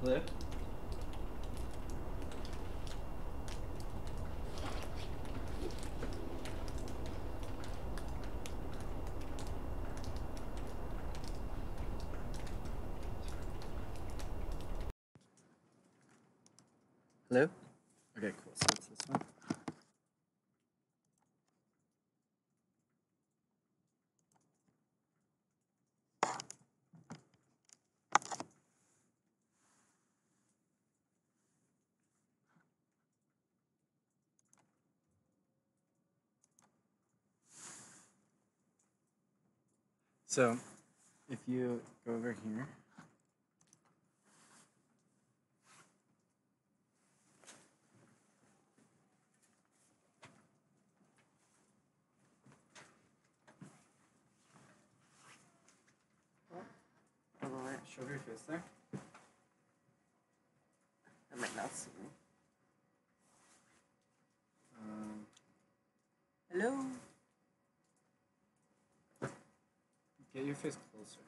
Hello? Hello? Okay, cool. So it's this one. So, if you go over here, show your face there. I might not see me. Hello? Get your face closer.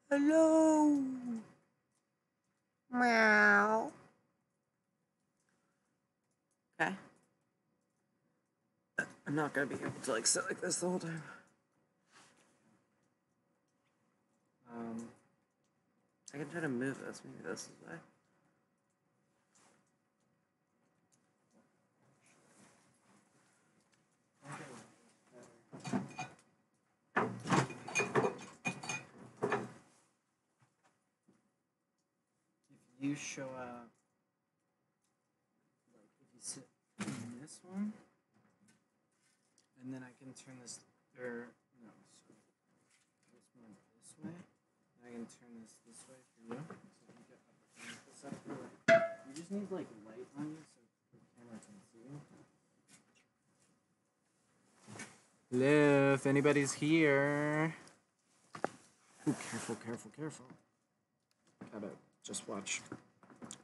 Hello? Meow. Okay. I'm not gonna be able to like sit like this the whole time. I can try to move this. Maybe this is why. If you show up, like if you sit in this one, and then I can turn this, or no, so this one this way, and I can turn this way for you. So you get up and this up your way. You just need like light on you so the camera can see you. Hello, if anybody's here. Ooh, careful, careful, careful. Gotta just watch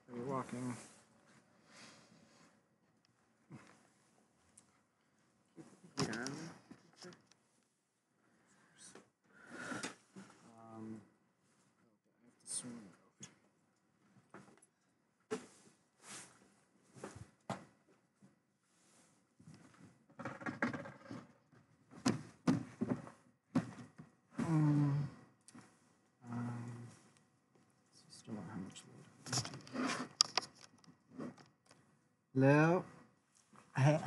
when you're walking. Keep the heat on. I have to swing it over. Still don't have much load. Hello? Hey.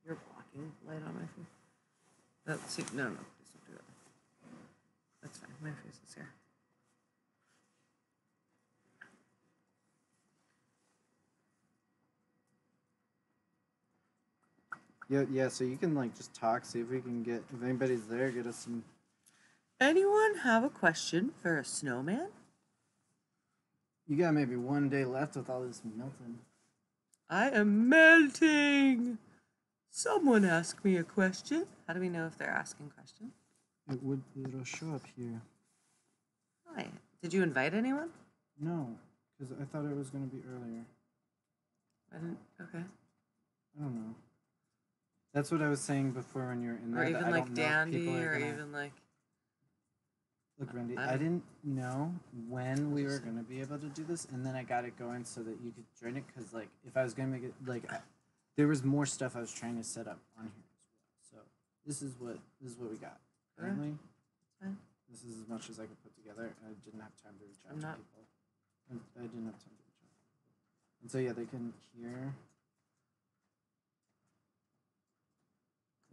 You're blocking light on my face. That's no, please don't do that. That's fine. My face is here. Yeah, so you can like just talk, see if we can get, if anybody's there, get us some. Anyone have a question for a snowman? You got maybe one day left with all this melting. I am melting! Someone ask me a question. How do we know if they're asking questions? It'll show up here. Hi. Did you invite anyone? No, because I thought it was going to be earlier. Okay. I don't know. That's what I was saying before when you're in there. Or even like Dandy, or even like... Look, Randy, I didn't know when we were going to be able to do this, and then I got it going so that you could join it, because like, if I was going to make it, like, there was more stuff I was trying to set up on here as well. So this is what we got. Currently, this is as much as I could put together, and I didn't have time to reach out to people. I didn't have time to reach out to people. And so yeah, they can hear.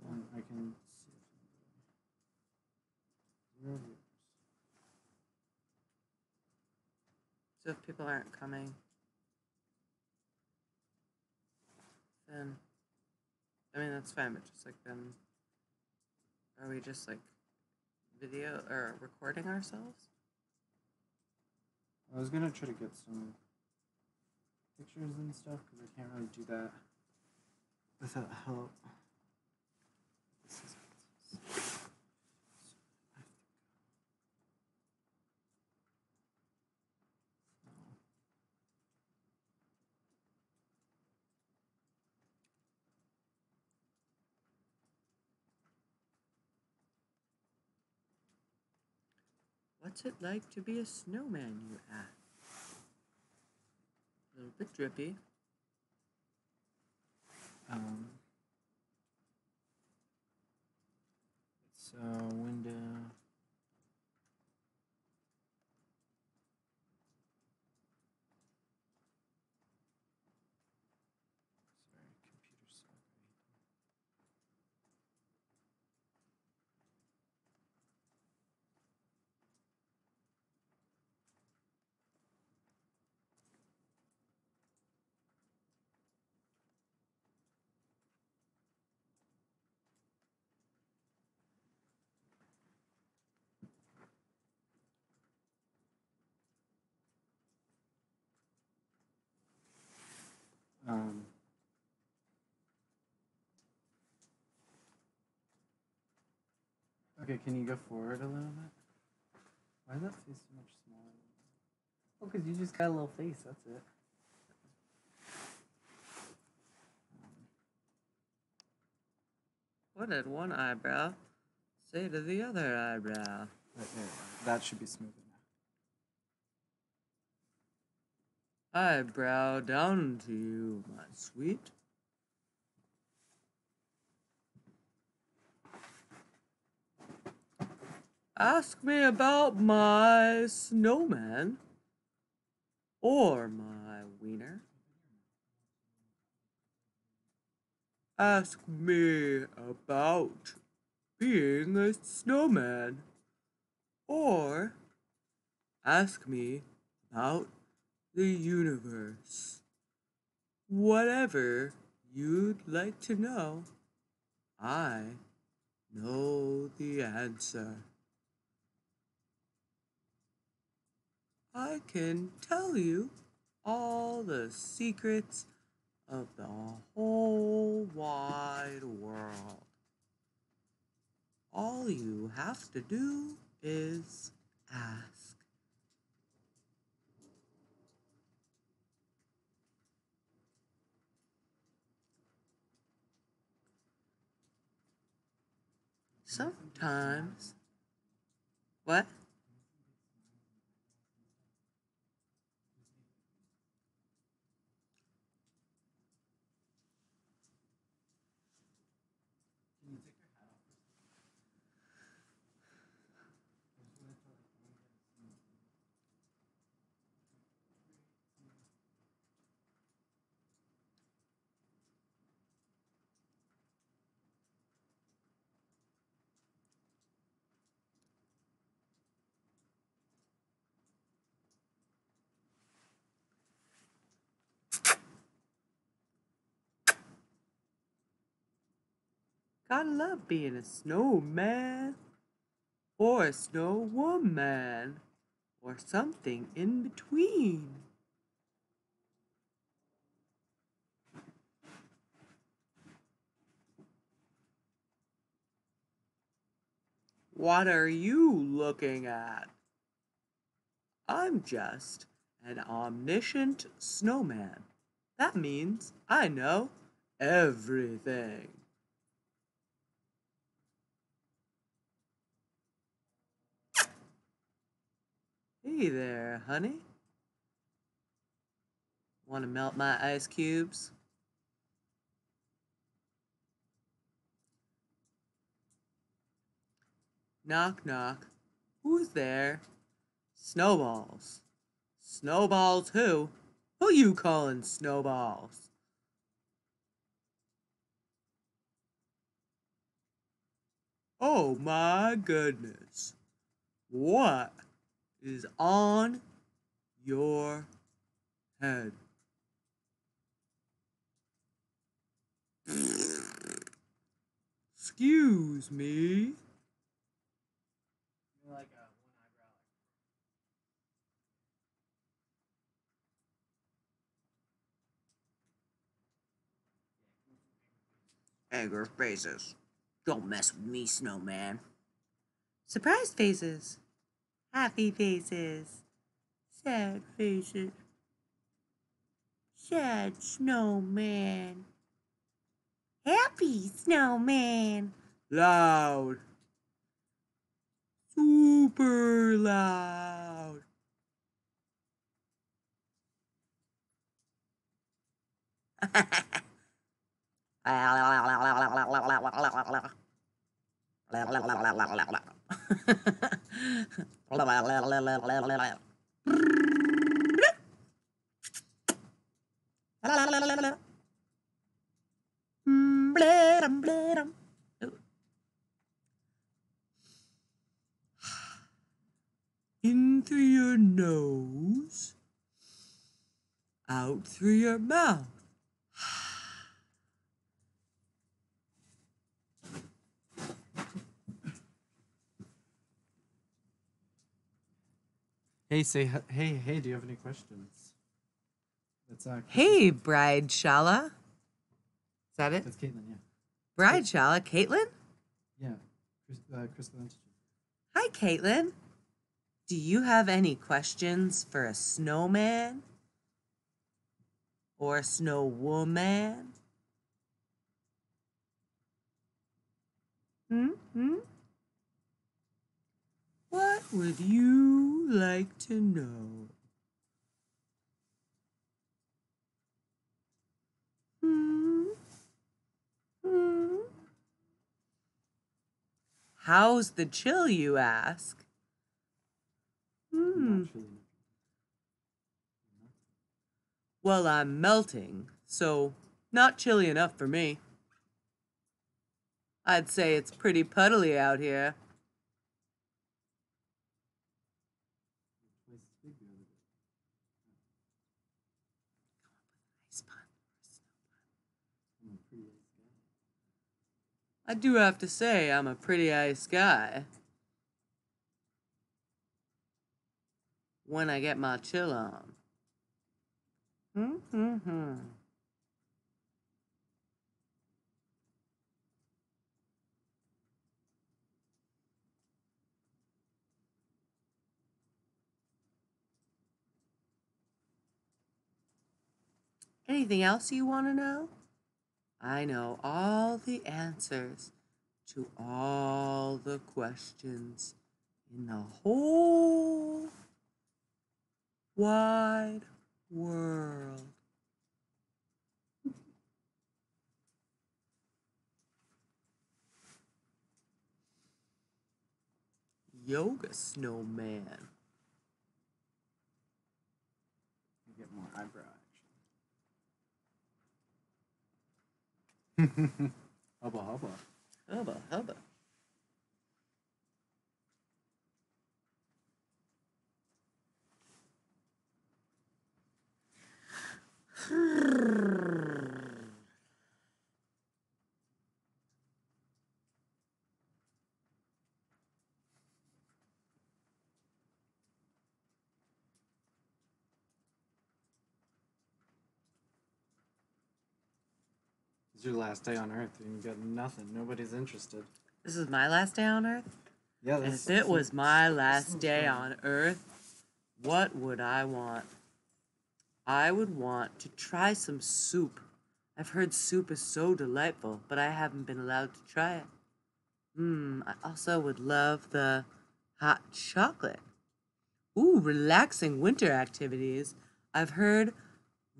And I can see if so if people aren't coming, then I mean that's fine, but just like then are we just like video or recording ourselves? I was gonna try to get some pictures and stuff because I can't really do that without help. What's it like to be a snowman, you ask? A little bit drippy. It's a window. Sorry, computer suck. Okay, can you go forward a little bit? Why is that face so much smaller? Oh, because you just got a little face, that's it. What did one eyebrow say to the other eyebrow? That should be smoother now. Eyebrow down to you, my sweet. Ask me about my snowman or my wiener. Ask me about being a snowman or ask me about the universe. Whatever you'd like to know, I know the answer. I can tell you all the secrets of the whole wide world. All you have to do is ask. Sometimes. What? Gotta love being a snowman or a snow woman or something in between. What are you looking at? I'm just an omniscient snowman. That means I know everything. Hey there, honey. Want to melt my ice cubes? Knock, knock. Who's there? Snowballs. Snowballs who? Who you calling snowballs? Oh my goodness. What is on your head? Excuse me. Like a one eyebrow. Anger faces. Don't mess with me, snowman. Surprise faces. Happy faces. Sad faces. Sad snowman. Happy snowman. Loud. super loud. In through your nose, out through your mouth. Hey, hey, do you have any questions? That's hey, Bride Shala. Is that it? That's Caitlin, yeah. Bride Shala, Caitlin? Yeah, Crystal Institute. Hi, Caitlin. Do you have any questions for a snowman? Or a snow woman? What would you like to know? How's the chill, you ask? Well, I'm melting, so not chilly enough for me. I'd say it's pretty puddly out here. I do have to say, I'm a pretty ice guy. When I get my chill on. Anything else you want to know? I know all the answers to all the questions in the whole wide world. Yoga snowman. Get more eyebrow action. Hubba hubba. Hubba hubba. It's your last day on Earth and you got nothing. Nobody's interested. This is my last day on Earth? Yeah, if it was my last day on Earth, what would I want? I would want to try some soup. I've heard soup is so delightful, but I haven't been allowed to try it. I also would love the hot chocolate. Ooh, relaxing winter activities. I've heard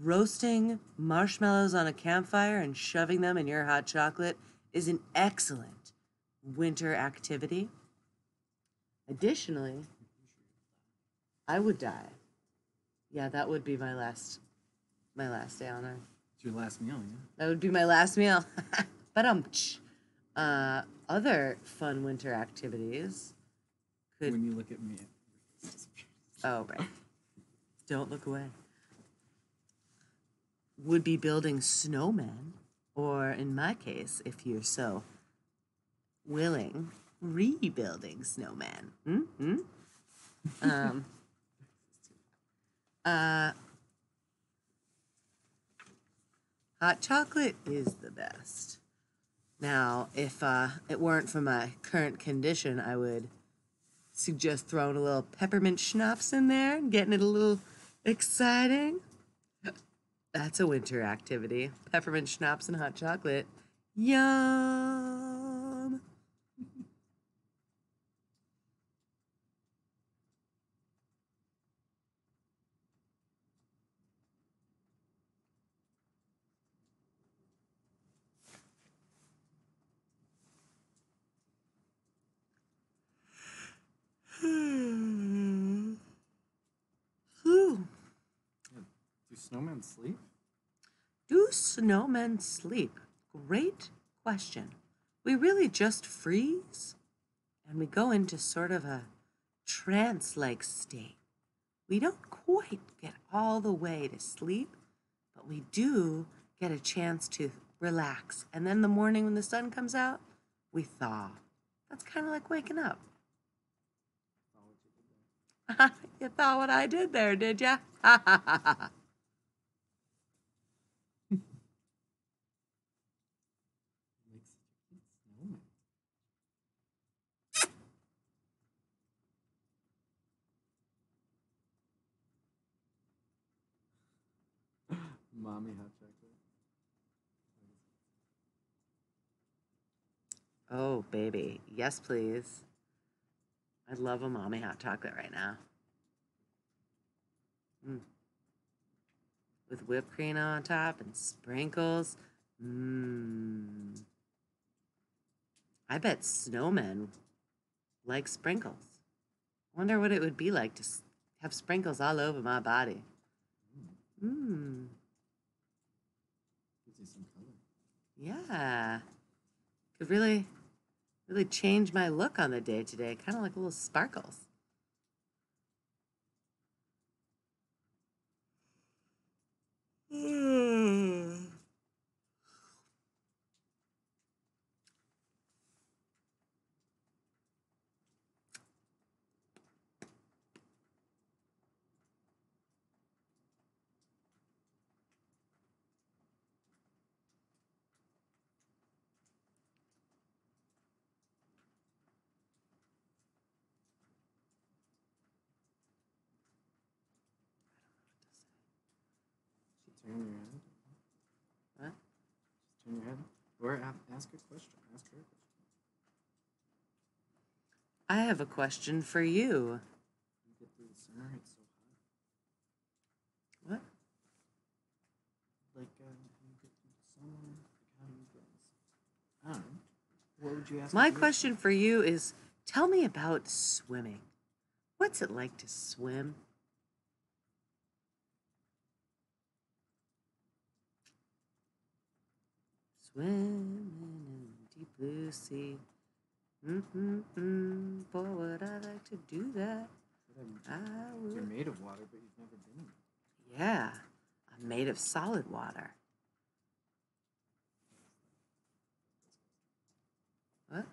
roasting marshmallows on a campfire and shoving them in your hot chocolate is an excellent winter activity. Additionally, I would die. Yeah, that would be my last day on Earth. It's your last meal, yeah? That would be my last meal. But other fun winter activities could... When you look at me... Oh, right. Don't look away. Would be building snowmen, or in my case, if you're so willing, rebuilding snowman. Hot chocolate is the best. Now, if it weren't for my current condition, I would suggest throwing a little peppermint schnapps in there and getting it a little exciting. That's a winter activity. Peppermint schnapps and hot chocolate. Yum! snowmen sleep? Do snowmen sleep? Great question. We really just freeze and we go into sort of a trance-like state. We don't quite get all the way to sleep, but we do get a chance to relax. And then the morning when the sun comes out, we thaw. That's kind of like waking up. You thought what I did there, did ya? Mommy hot chocolate. Oh, baby. Yes, please. I love a mommy hot chocolate right now. With whipped cream on top and sprinkles. I bet snowmen like sprinkles. Wonder what it would be like to have sprinkles all over my body. Gives you some color. Yeah. Could really change my look on the day today. Kind of like little sparkles. Turn your head. What? Just turn your head. Or ask a question. Ask her a question. I have a question for you. You get through the summer, it's so hot. What? Like, you get through the summer, like, how do you get this? I don't know. What would you ask? My question for you is, tell me about swimming. What's it like to swim? Swimming in the deep blue sea. Boy, would I like to do that. I would. You're made of water, but you've never been in it. Yeah, I'm made of solid water. What?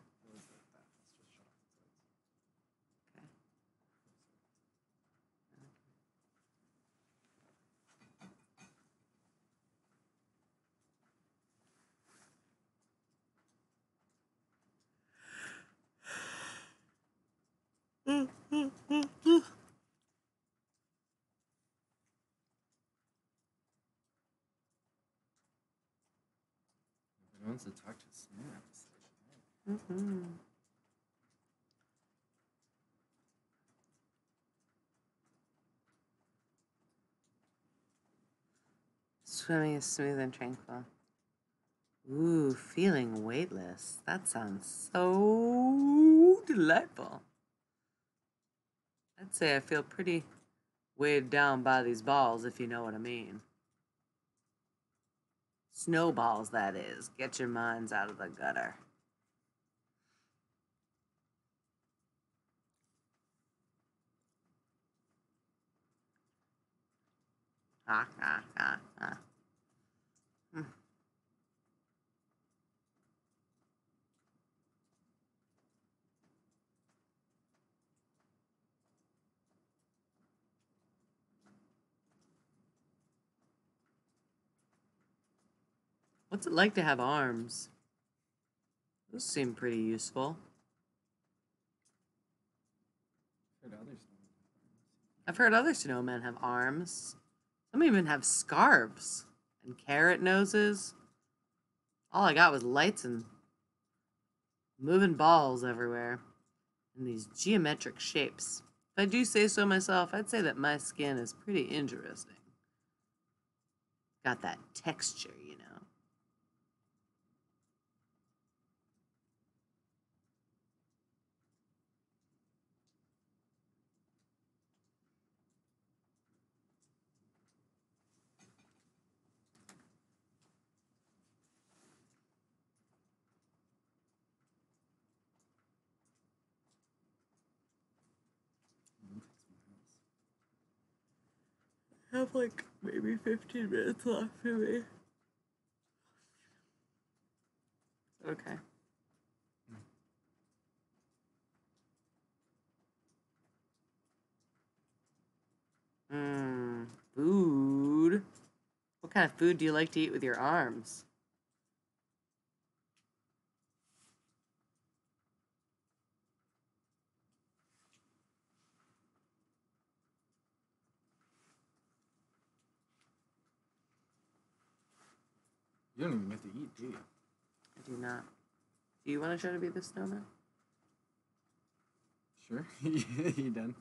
Everyone wants to talk to Sam. Swimming is smooth and tranquil. Ooh, feeling weightless. That sounds so delightful. I'd say I feel pretty weighed down by these balls, if you know what I mean. Snowballs, that is. Get your minds out of the gutter. What's it like to have arms? Those seem pretty useful. I've heard other snowmen have arms. Some even have scarves and carrot noses. All I got was lights and moving balls everywhere in these geometric shapes. If I do say so myself, I'd say that my skin is pretty interesting. Got that texture, you know. I have like maybe 15 minutes left for me. Okay. Food. What kind of food do you like to eat with your arms? You don't even get to eat, do you? I do not. Do you want to try to be the snowman? Sure. You done?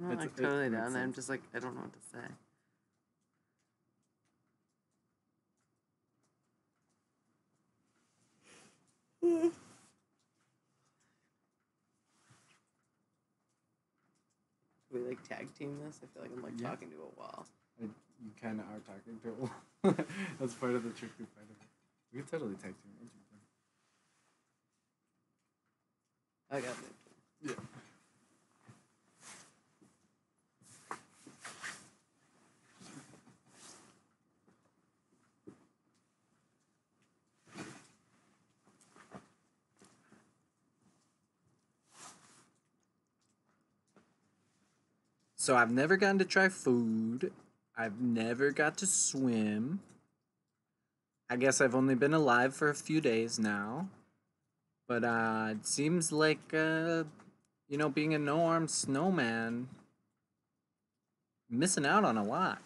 I'm not like totally done. I'm just like, I don't know what to say. We like tag team this? I feel like I'm like talking to a wall. You kind of are talking to a wall. That's part of the tricky part of it. We can totally tag team. I got it. Yeah. So I've never gotten to try food. I've never got to swim. I guess I've only been alive for a few days now. But it seems like, being a no-armed snowman, missing out on a lot.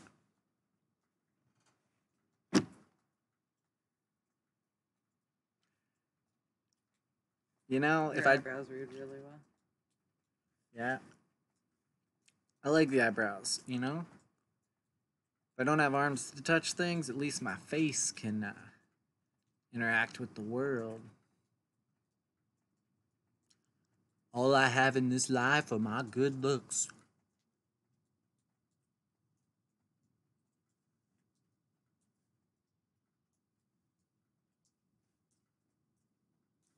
You know, Your eyebrows read really well. Yeah. I like the eyebrows, you know? If I don't have arms to touch things, at least my face can interact with the world. All I have in this life are my good looks.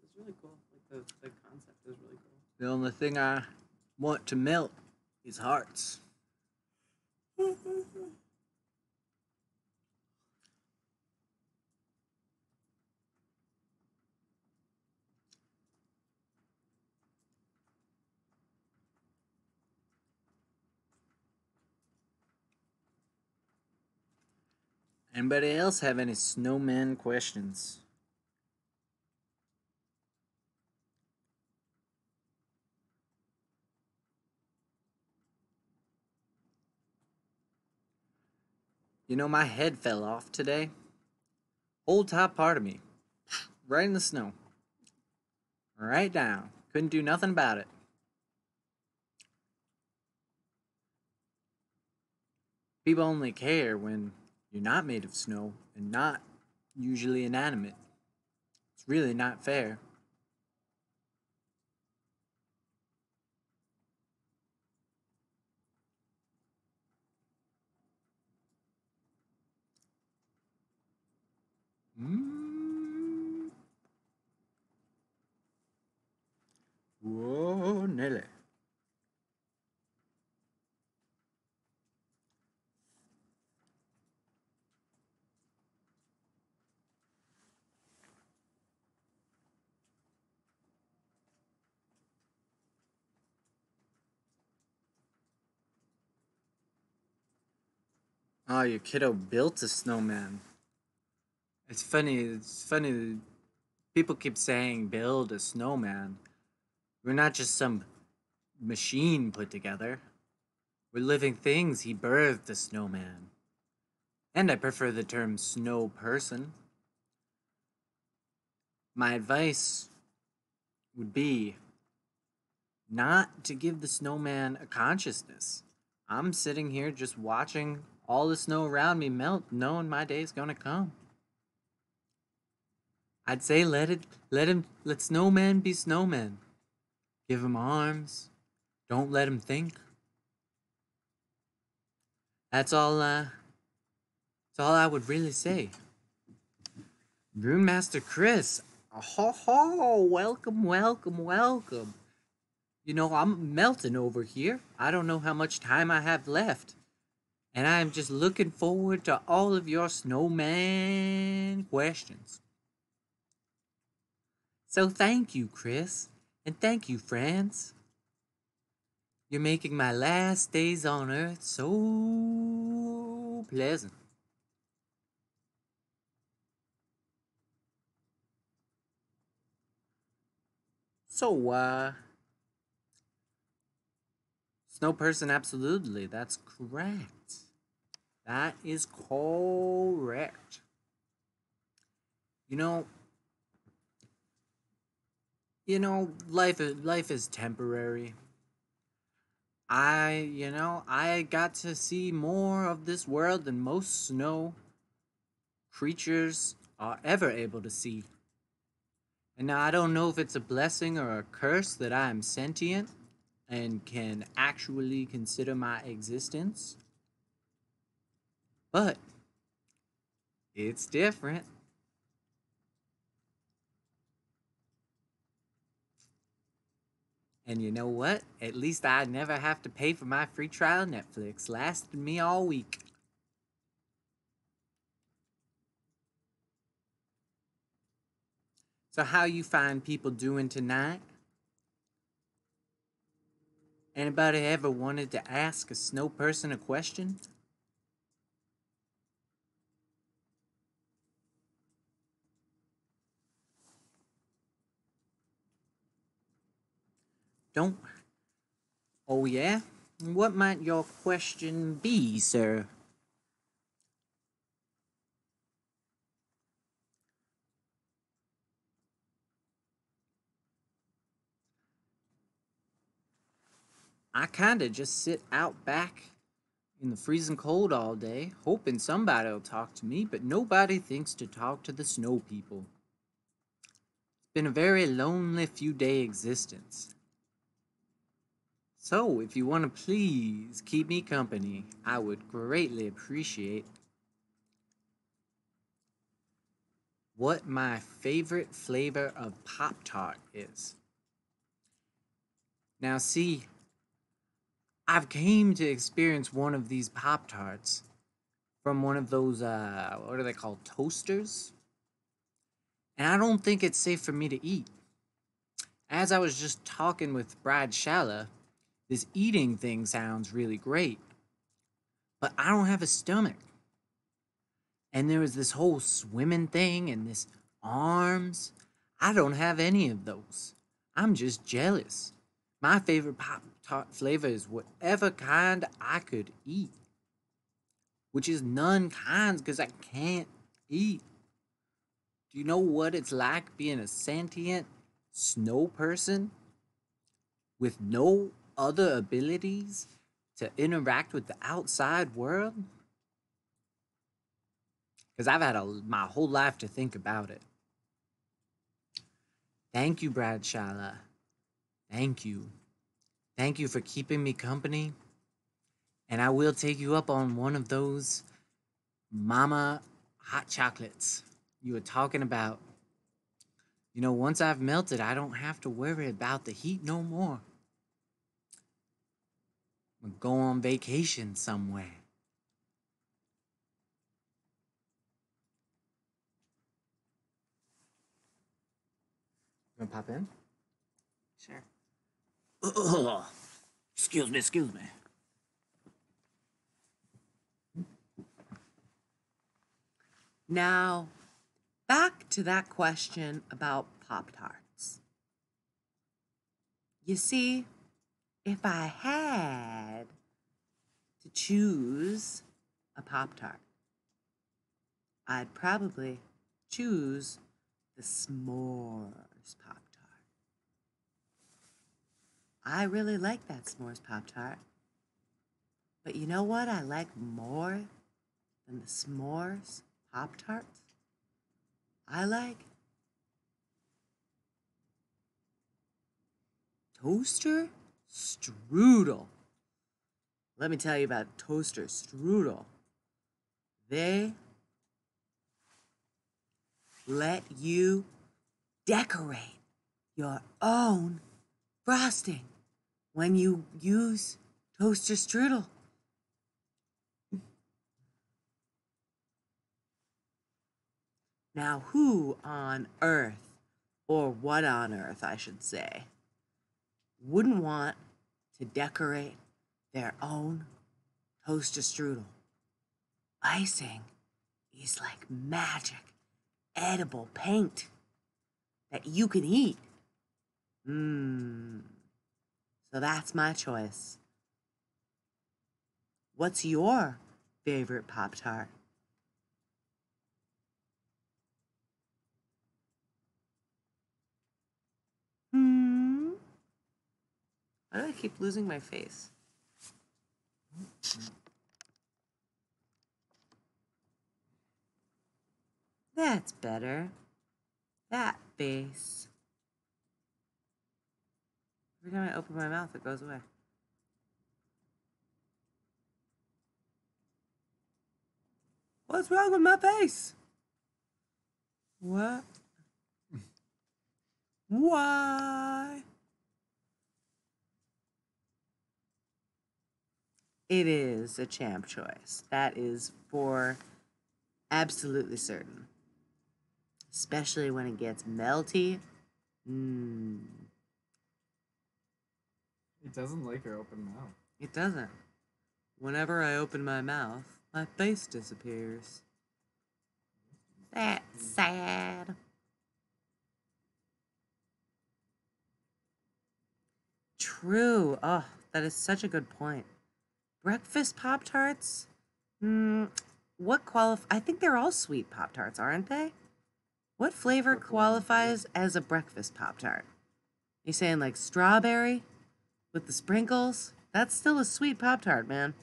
It's really cool. Like the concept is really cool. The only thing I want to melt is hearts. Anybody else have any snowman questions? You know, my head fell off today. Whole top part of me. Right in the snow. Right down. Couldn't do nothing about it. People only care when you're not made of snow and not usually inanimate. It's really not fair. Whoa, Nelly. Oh, your kiddo built a snowman. It's funny. That people keep saying build a snowman. We're not just some machine put together. We're living things. He birthed a snowman. And I prefer the term snow person. My advice would be not to give the snowman a consciousness. I'm sitting here just watching all the snow around me melt, knowing my day's gonna come. I'd say let snowman be snowman. Give him arms. Don't let him think. That's all I would really say. Brewmaster Chris. Oh, welcome. You know, I'm melting over here. I don't know how much time I have left. And I'm just looking forward to all of your snowman questions. So thank you, Chris, and thank you, friends. You're making my last days on Earth so pleasant. So, Snow Person, absolutely, that's correct. That is correct. You know, life is temporary. I got to see more of this world than most snow creatures are ever able to see. And now I don't know if it's a blessing or a curse that I am sentient and can actually consider my existence, but it's different. And you know what? At least I never have to pay for my free trial Netflix. Lasted me all week. So how you find people doing tonight? Anybody ever wanted to ask a snow person a question? Don't. Oh yeah? What might your question be, sir? I kinda just sit out back in the freezing cold all day, hoping somebody'll talk to me, but nobody thinks to talk to the snow people. It's been a very lonely few day existence. So, if you want to please keep me company, I would greatly appreciate what my favorite flavor of Pop Tart is. Now, see, I've came to experience one of these Pop Tarts from one of those, what are they called, toasters? And I don't think it's safe for me to eat. As I was just talking with Brad Shalla, this eating thing sounds really great, but I don't have a stomach. And there was this whole swimming thing and this arms. I don't have any of those. I'm just jealous. My favorite Pop Tart flavor is whatever kind I could eat, which is none kinds because I can't eat. Do you know what it's like being a sentient snow person with no other abilities to interact with the outside world? Because I've had my whole life to think about it. Thank you, Brad Shala. Thank you. Thank you for keeping me company. And I will take you up on one of those mama hot chocolates you were talking about. You know, once I've melted, I don't have to worry about the heat no more. I'm gonna go on vacation somewhere. You wanna pop in? Sure. Excuse me, excuse me. Now, back to that question about Pop Tarts. You see, if I had to choose a Pop Tart, I'd probably choose the s'mores Pop Tart. I really like that s'mores Pop Tart. But you know what I like more than the s'mores Pop Tarts? I like toaster strudel. Let me tell you about toaster strudel. They let you decorate your own frosting when you use toaster strudel. Now, who on earth, or what on earth, I should say, wouldn't want to decorate their own toaster strudel? Icing is like magic, edible paint that you can eat. So that's my choice. What's your favorite Pop-Tart? Why do I keep losing my face? That's better. That face. Every time I open my mouth, it goes away. What's wrong with my face? What? Why? It is a champ choice. That is for absolutely certain. Especially when it gets melty. It doesn't like your open mouth. It doesn't. Whenever I open my mouth, my face disappears. That's sad. True. Oh, that is such a good point. Breakfast Pop-Tarts? What I think they're all sweet Pop-Tarts, aren't they? What flavor qualifies as a breakfast Pop-Tart? You saying like strawberry with the sprinkles? That's still a sweet Pop-Tart, man.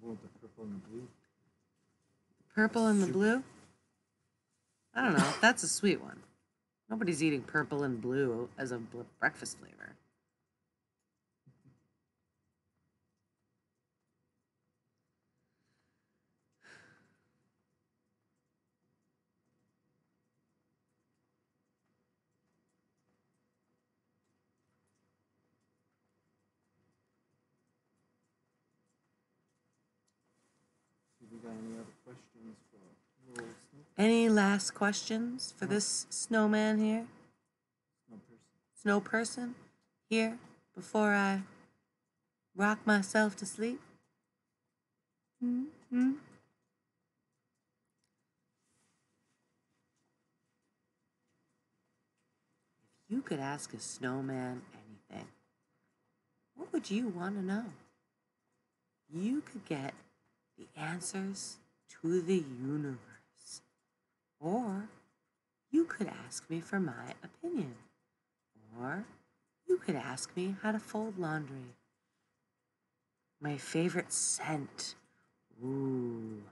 Well, the purple and the blue. Purple and the blue? I don't know. That's a sweet one. Nobody's eating purple and blue as a breakfast flavor. Have you got any other questions for Little Snow? Any last questions for this snowman here? Snow person. Snow person here before I rock myself to sleep? If you could ask a snowman anything, what would you want to know? You could get the answers to the universe. Or you could ask me for my opinion. Or you could ask me how to fold laundry. My favorite scent. Ooh.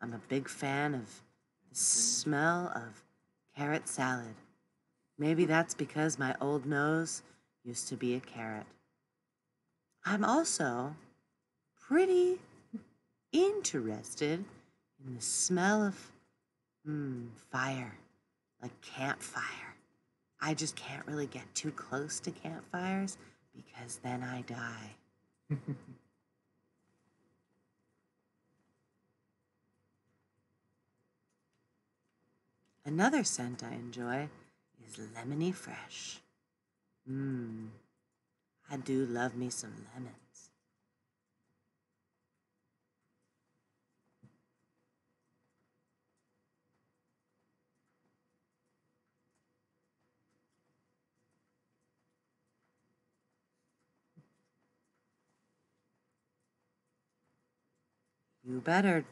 I'm a big fan of the smell of carrot salad. Maybe that's because my old nose used to be a carrot. I'm also pretty interested in the smell of fire, like campfire. I just can't really get too close to campfires because then I die. Another scent I enjoy is lemony fresh. I do love me some lemons. You better.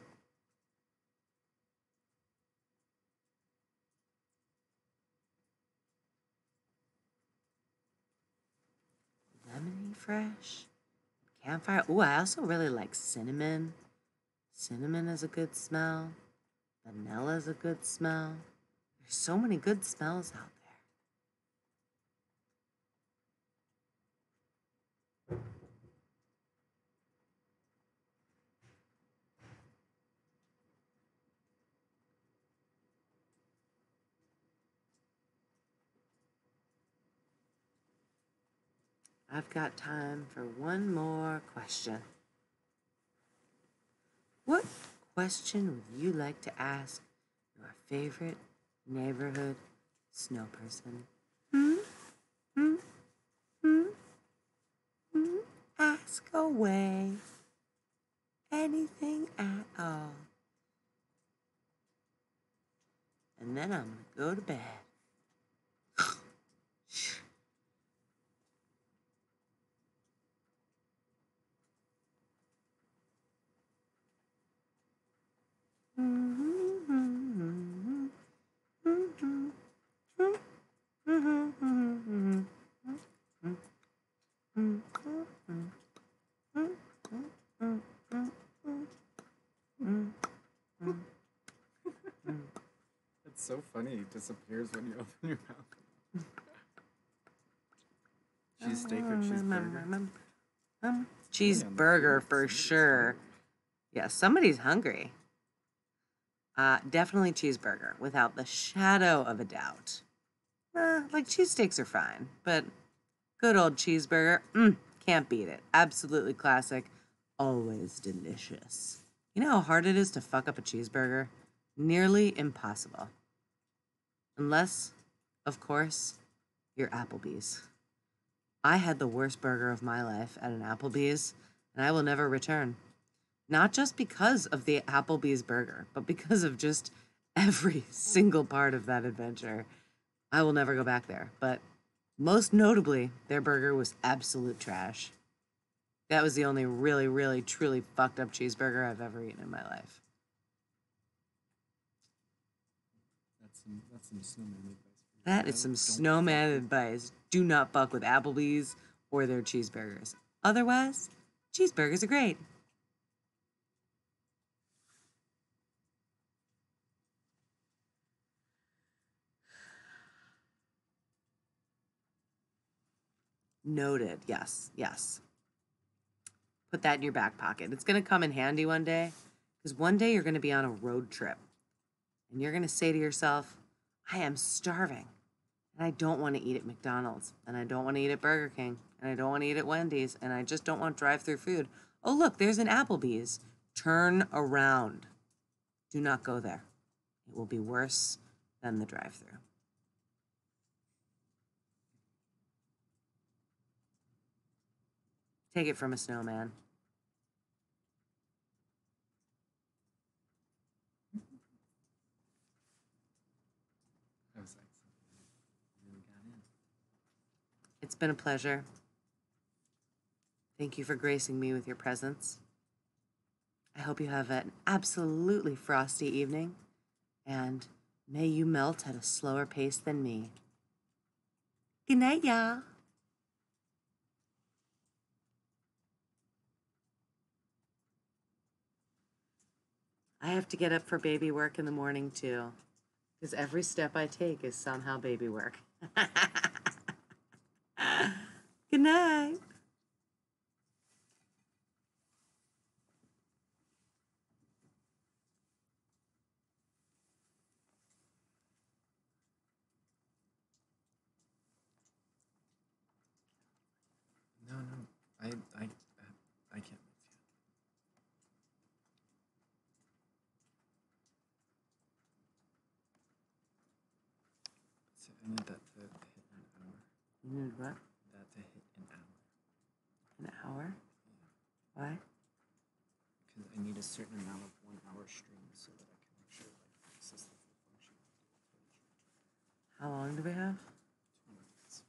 Lemony fresh. Campfire. Ooh, I also really like cinnamon. Cinnamon is a good smell. Vanilla is a good smell. There's so many good smells out there. I've got time for one more question. What question would you like to ask your favorite neighborhood snow person? Hmm? Hmm? Hmm? Hmm? Ask away. Anything at all. And then I'm gonna go to bed. It's so funny. It disappears when you open your mouth. Cheesesteak or cheeseburger? Cheeseburger for sure. Yeah, somebody's hungry. Definitely cheeseburger, without the shadow of a doubt. Like cheesesteaks are fine, but good old cheeseburger, can't beat it. Absolutely classic, always delicious. You know how hard it is to fuck up a cheeseburger? Nearly impossible. Unless, of course, you're Applebee's. I had the worst burger of my life at an Applebee's, and I will never return. Not just because of the Applebee's burger, but because of just every single part of that adventure. I will never go back there, but most notably, their burger was absolute trash. That was the only really, really, truly fucked up cheeseburger I've ever eaten in my life. That's some snowman advice. That is some snowman advice. Do not fuck with Applebee's or their cheeseburgers. Otherwise, cheeseburgers are great. Noted. Yes, yes. Put that in your back pocket. It's going to come in handy one day, because one day you're going to be on a road trip and you're going to say to yourself, I am starving and I don't want to eat at McDonald's and I don't want to eat at Burger King and I don't want to eat at Wendy's and I just don't want drive-through food. Oh, look, there's an Applebee's. Turn around. Do not go there. It will be worse than the drive-through. Take it from a snowman. That was excellent. Really got in. It's been a pleasure. Thank you for gracing me with your presence. I hope you have an absolutely frosty evening, and may you melt at a slower pace than me. Good night, y'all. I have to get up for baby work in the morning, too, because every step I take is somehow baby work. Good night. No, I can't. So I need that to hit an hour. You need what? That to hit an hour. An hour? Why? Because I need a certain amount of 1 hour stream so that I can actually like access the full function. How long do we have? 20 minutes.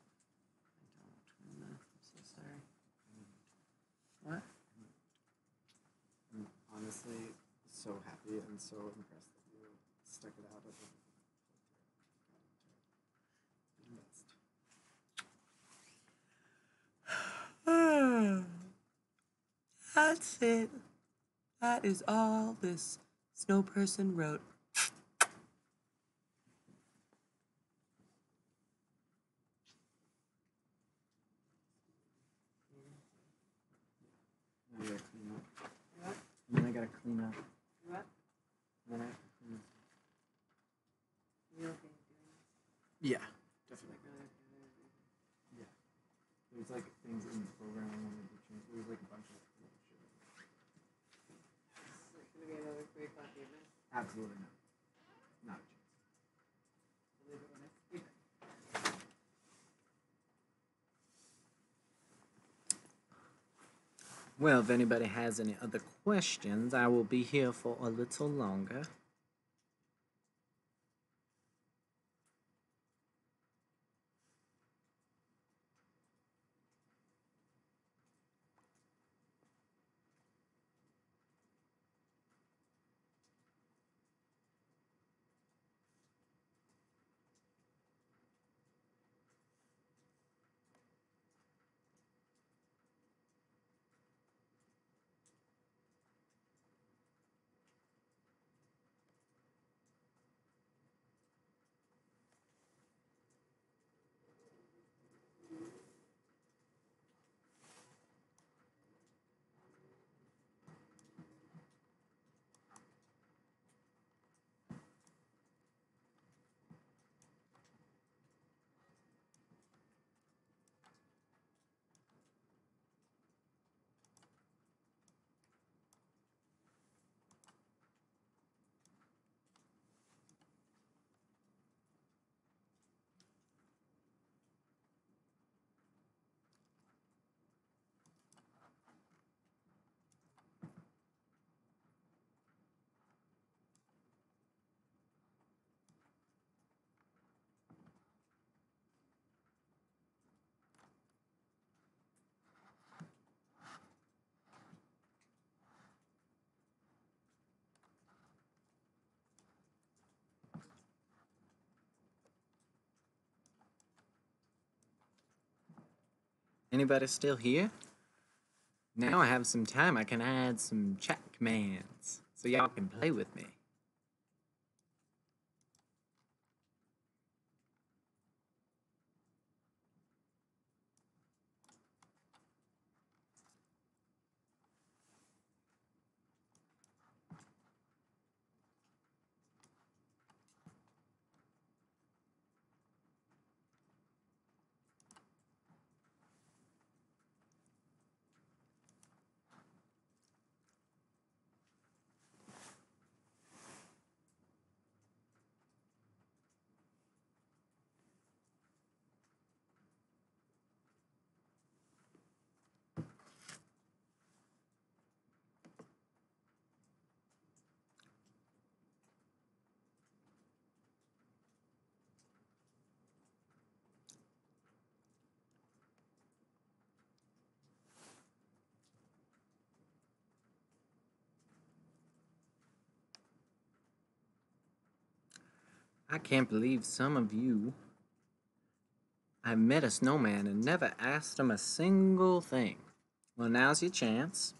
I don't. 20 minutes. I'm so sorry. What? I'm honestly so happy and so impressed that you stuck it out. That's it. That is all this snow person wrote. I gotta clean up. What? And then I gotta clean up. What? Then I have to clean up. You okay doing this? Yeah, definitely. Yeah. There's like things in the program I wanted to change. There was like a bunch of cool shit. Is it gonna be another 3 o'clock evening? Absolutely not. Not a chance. We'll leave it when it's sleeping. Well, if anybody has any other questions, I will be here for a little longer. Anybody still here? Now I have some time, I can add some chat commands so y'all can play with me. I can't believe some of you I've met a snowman and never asked him a single thing. Well, now's your chance.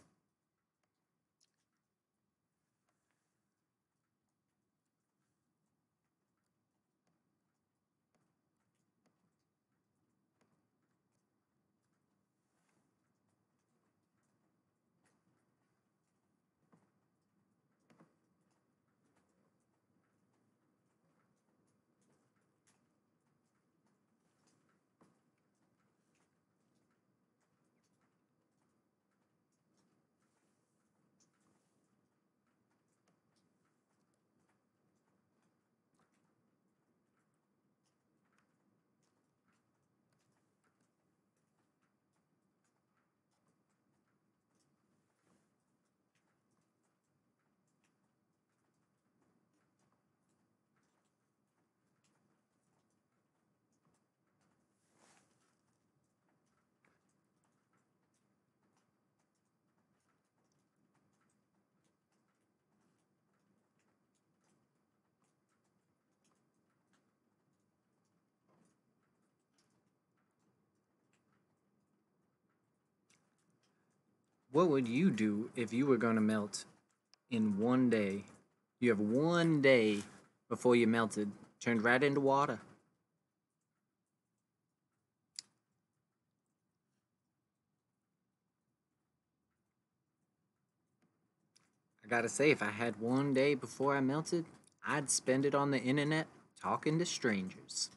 What would you do if you were going to melt in one day? You have one day before you melted, turned right into water. I gotta say, if I had one day before I melted, I'd spend it on the internet talking to strangers.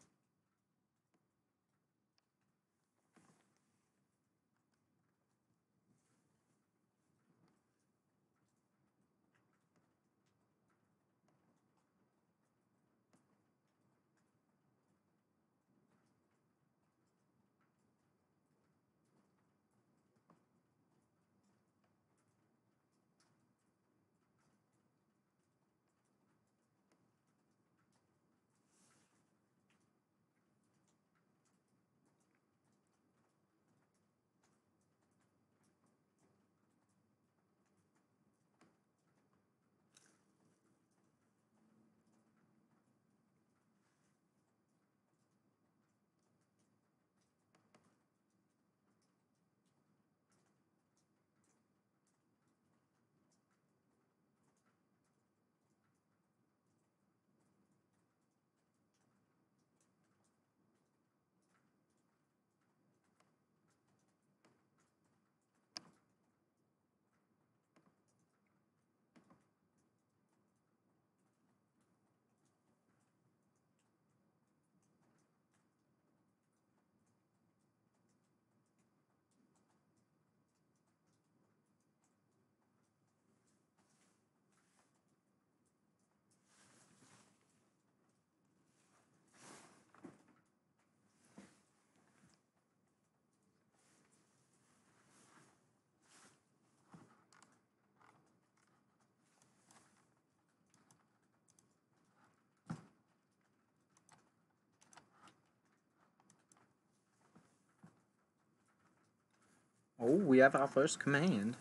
Oh, we have our first command.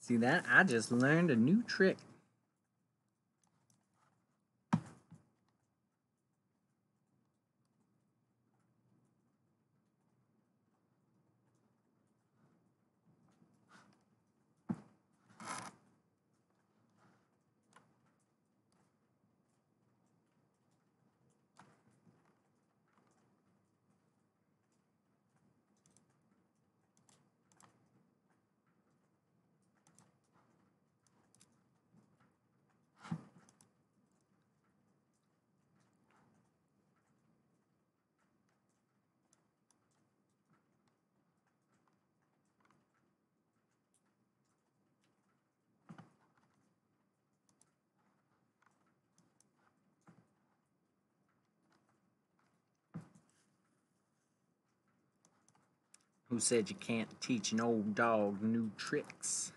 See that? I just learned a new trick. Who said you can't teach an old dog new tricks?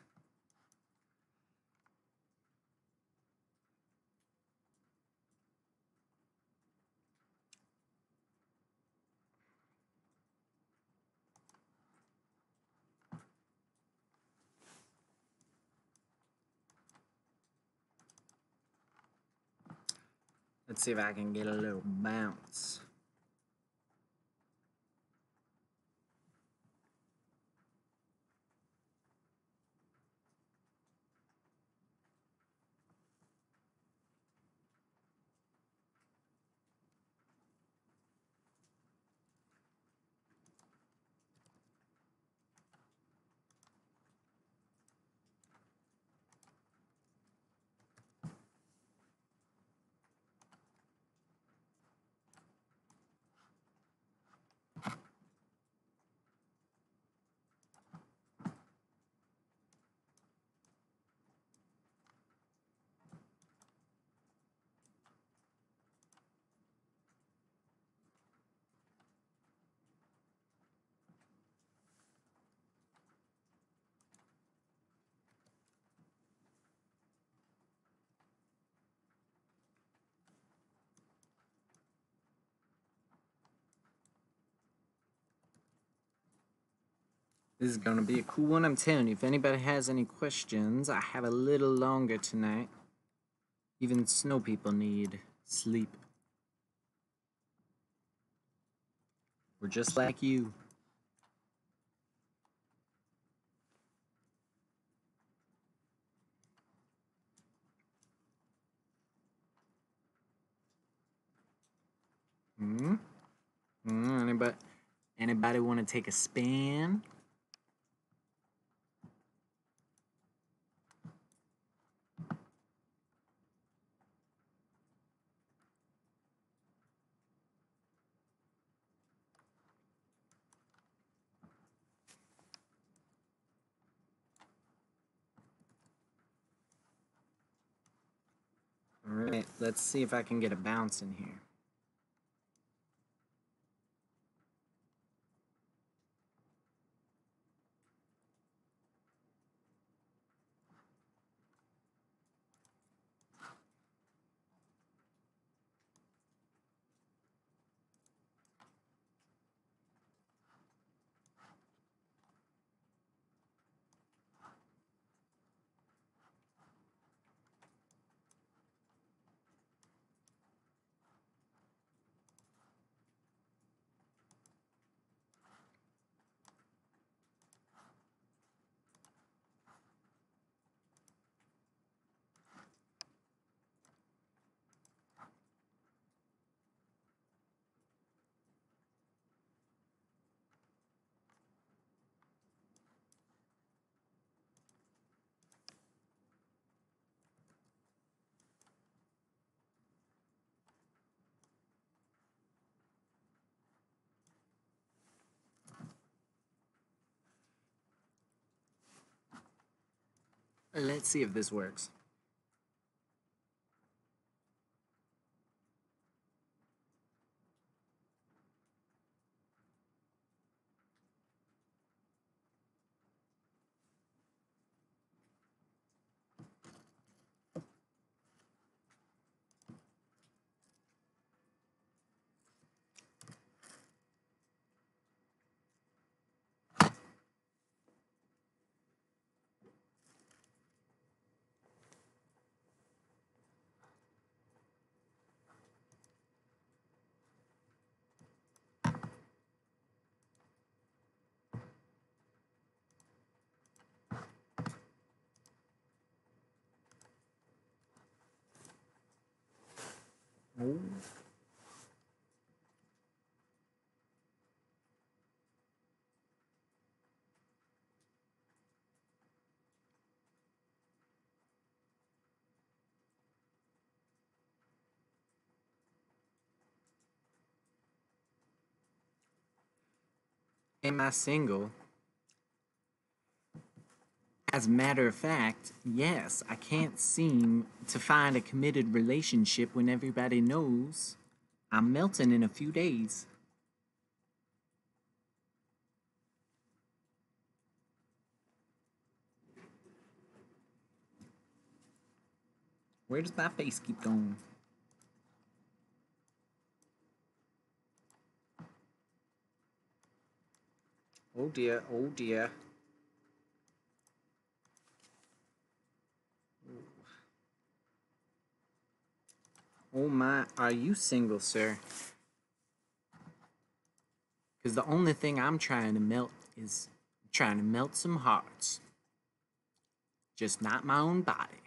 Let's see if I can get a little bounce. This is gonna be a cool one, I'm telling you. If anybody has any questions, I have a little longer tonight. Even snow people need sleep. We're just like you. Anybody want to take a spin? Let's see if I can get a bounce in here. Let's see if this works. Oh. Am I single? As a matter of fact, yes, I can't seem to find a committed relationship when everybody knows I'm melting in a few days. Where does my face keep going? Oh dear, oh dear. Oh my, are you single, sir? Because the only thing I'm trying to melt is trying to melt some hearts. Just not my own body.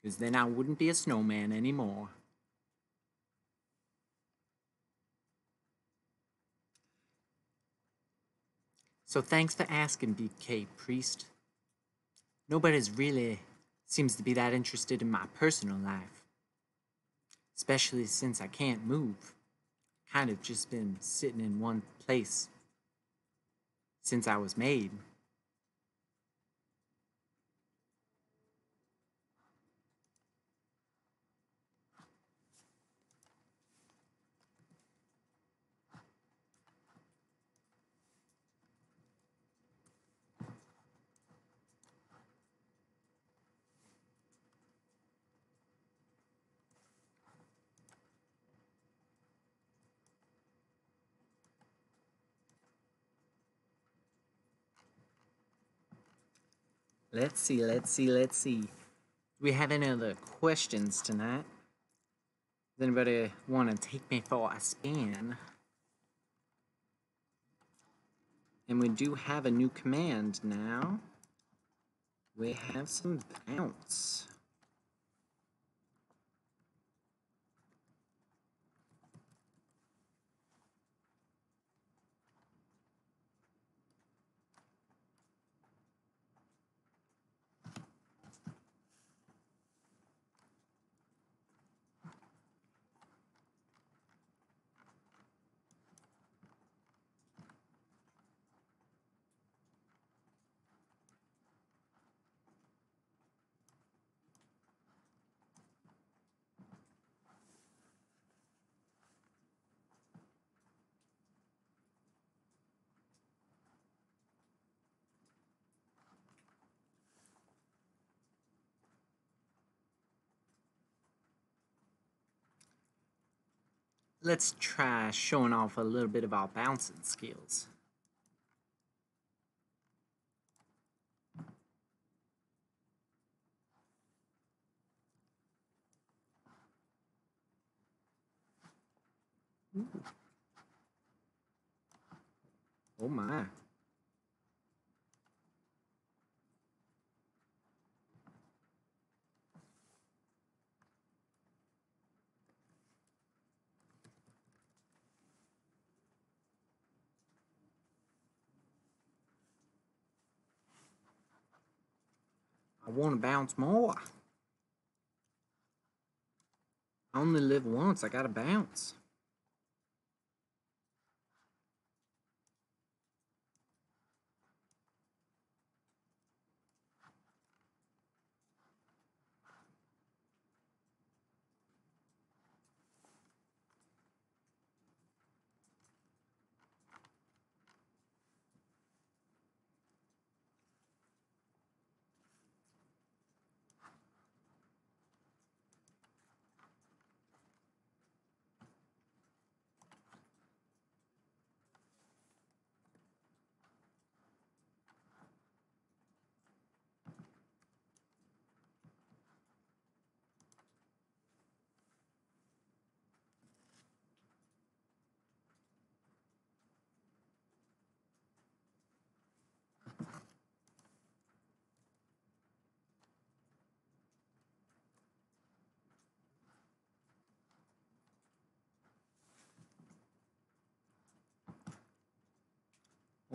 Because then I wouldn't be a snowman anymore. So thanks for asking, BK Priest. Nobody's really seems to be that interested in my personal life. Especially since I can't move. Kind of just been sitting in one place since I was made. Let's see. Do we have any other questions tonight? Does anybody want to take me for a spin? And we do have a new command now. We have some bounce. let's try showing off a little bit of our bouncing skills. Ooh. Oh my. I want to bounce more. I only live once. I gotta bounce.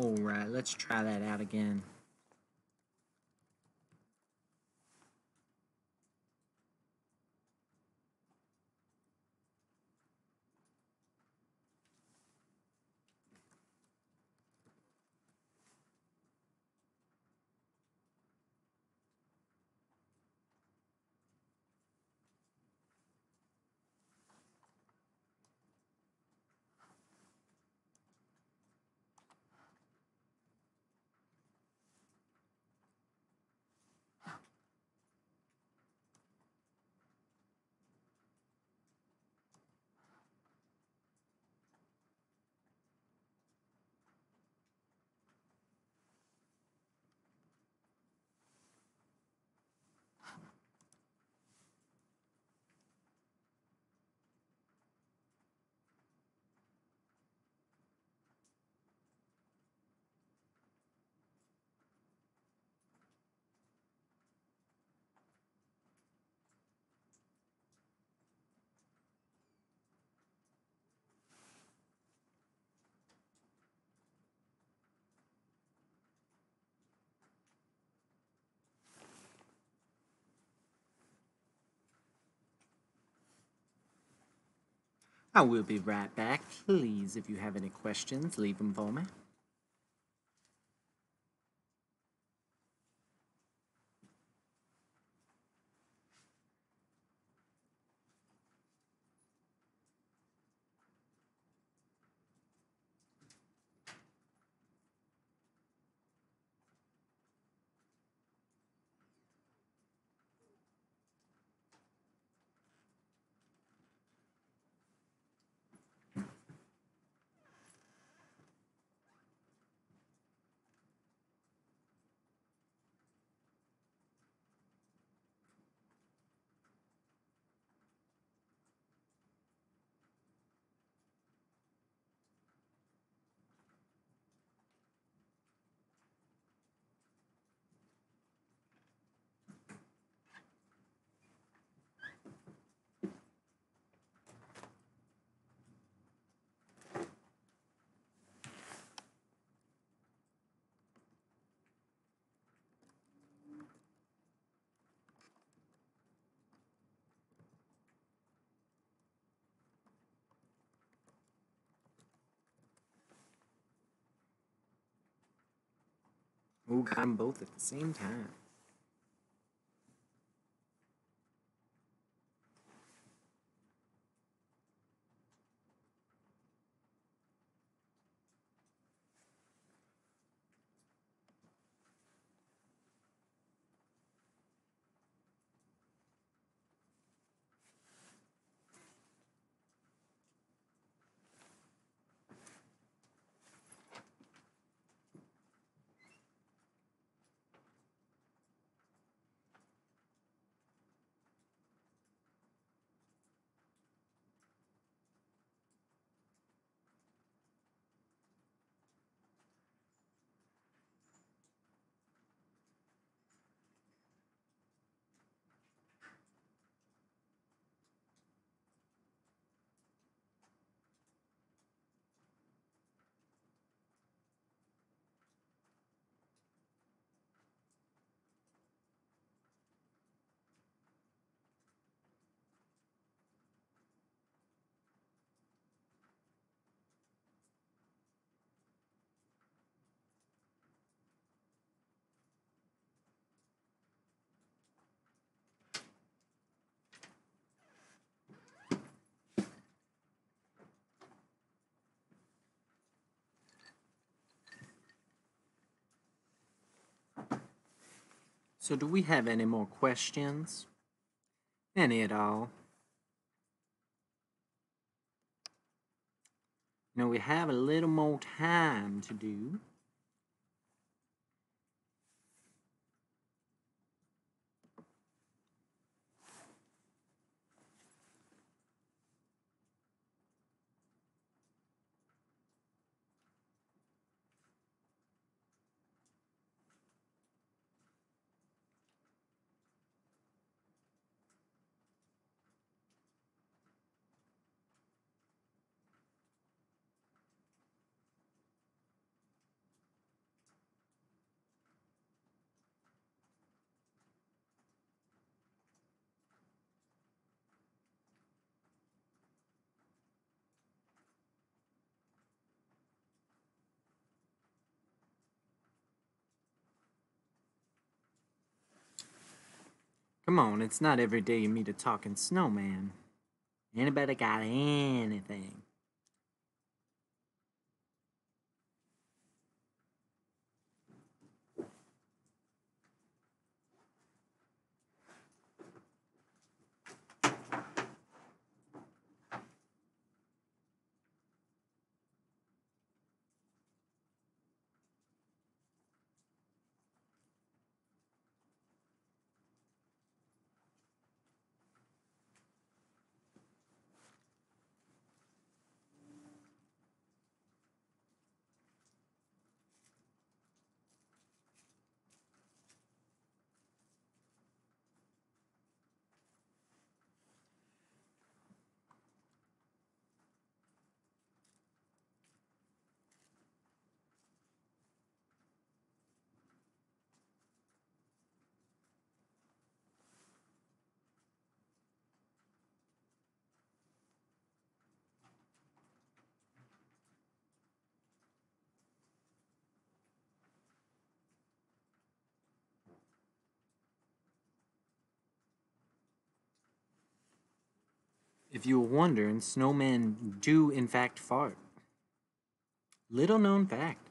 Alright, let's try that out again. I will be right back. Please, if you have any questions, leave them for me. Oh, got them both at the same time. So do we have any more questions? Any at all? You know, we have a little more time to do. Come on, it's not every day you meet a talking snowman. Anybody got anything? If you were wondering, snowmen do in fact fart. Little known fact.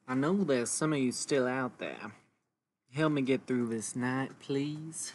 I know there's some of you still out there. Help me get through this night, please.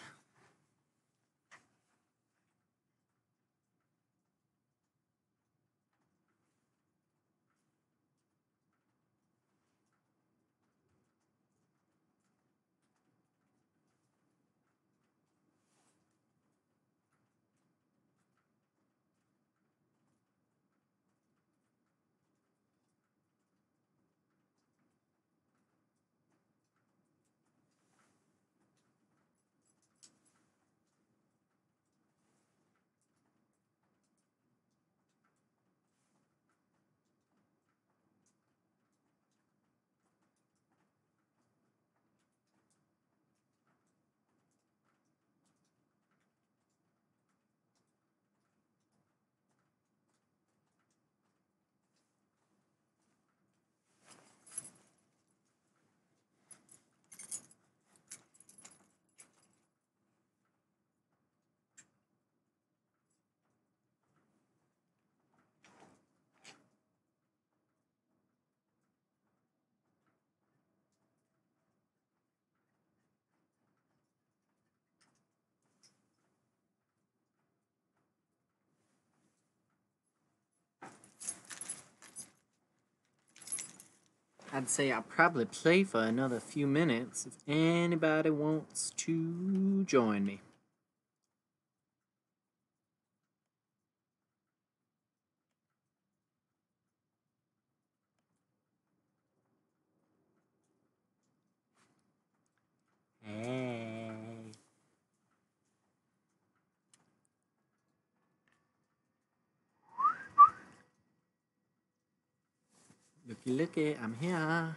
I'd say I'll probably play for another few minutes if anybody wants to join me. Looky, looky, I'm here.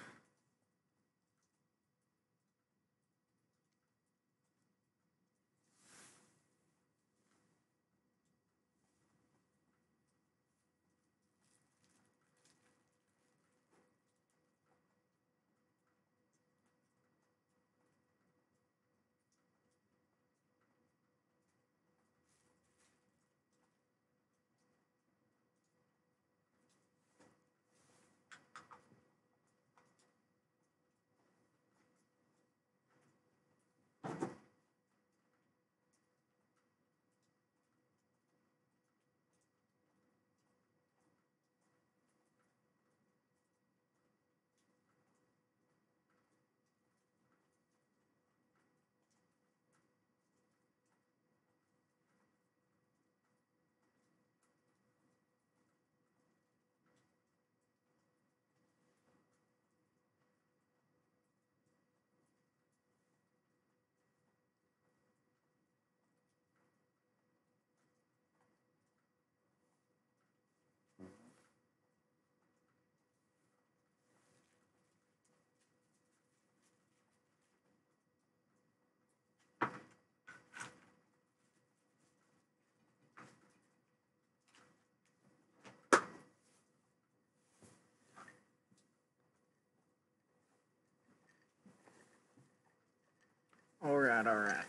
All right, all right.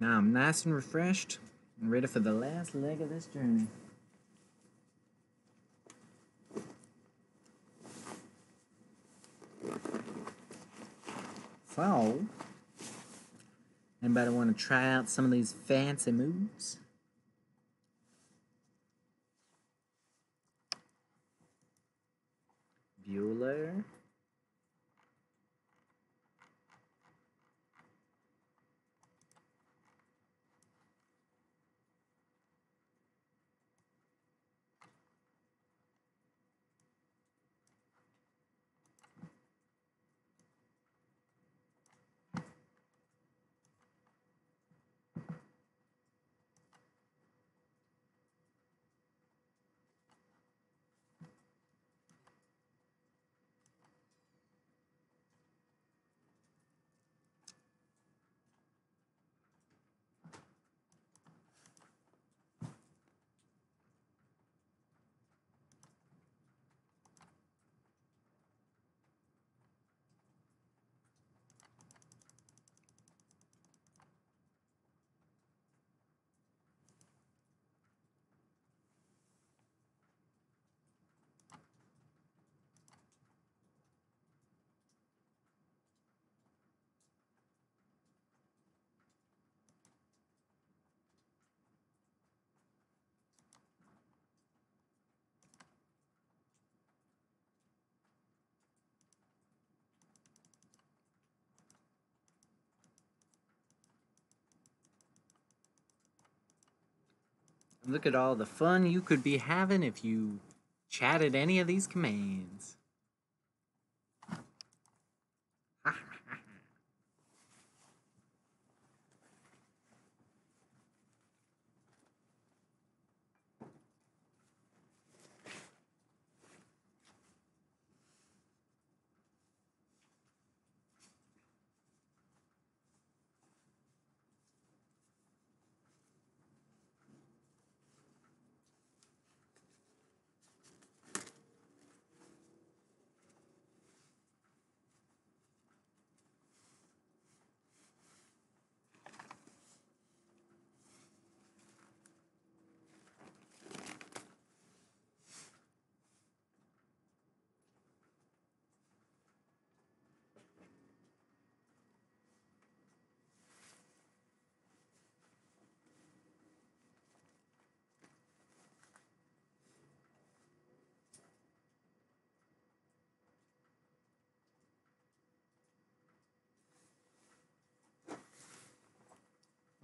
Now I'm nice and refreshed and ready for the last leg of this journey. So, anybody want to try out some of these fancy moves? Bueller. Look at all the fun you could be having if you chatted any of these commands.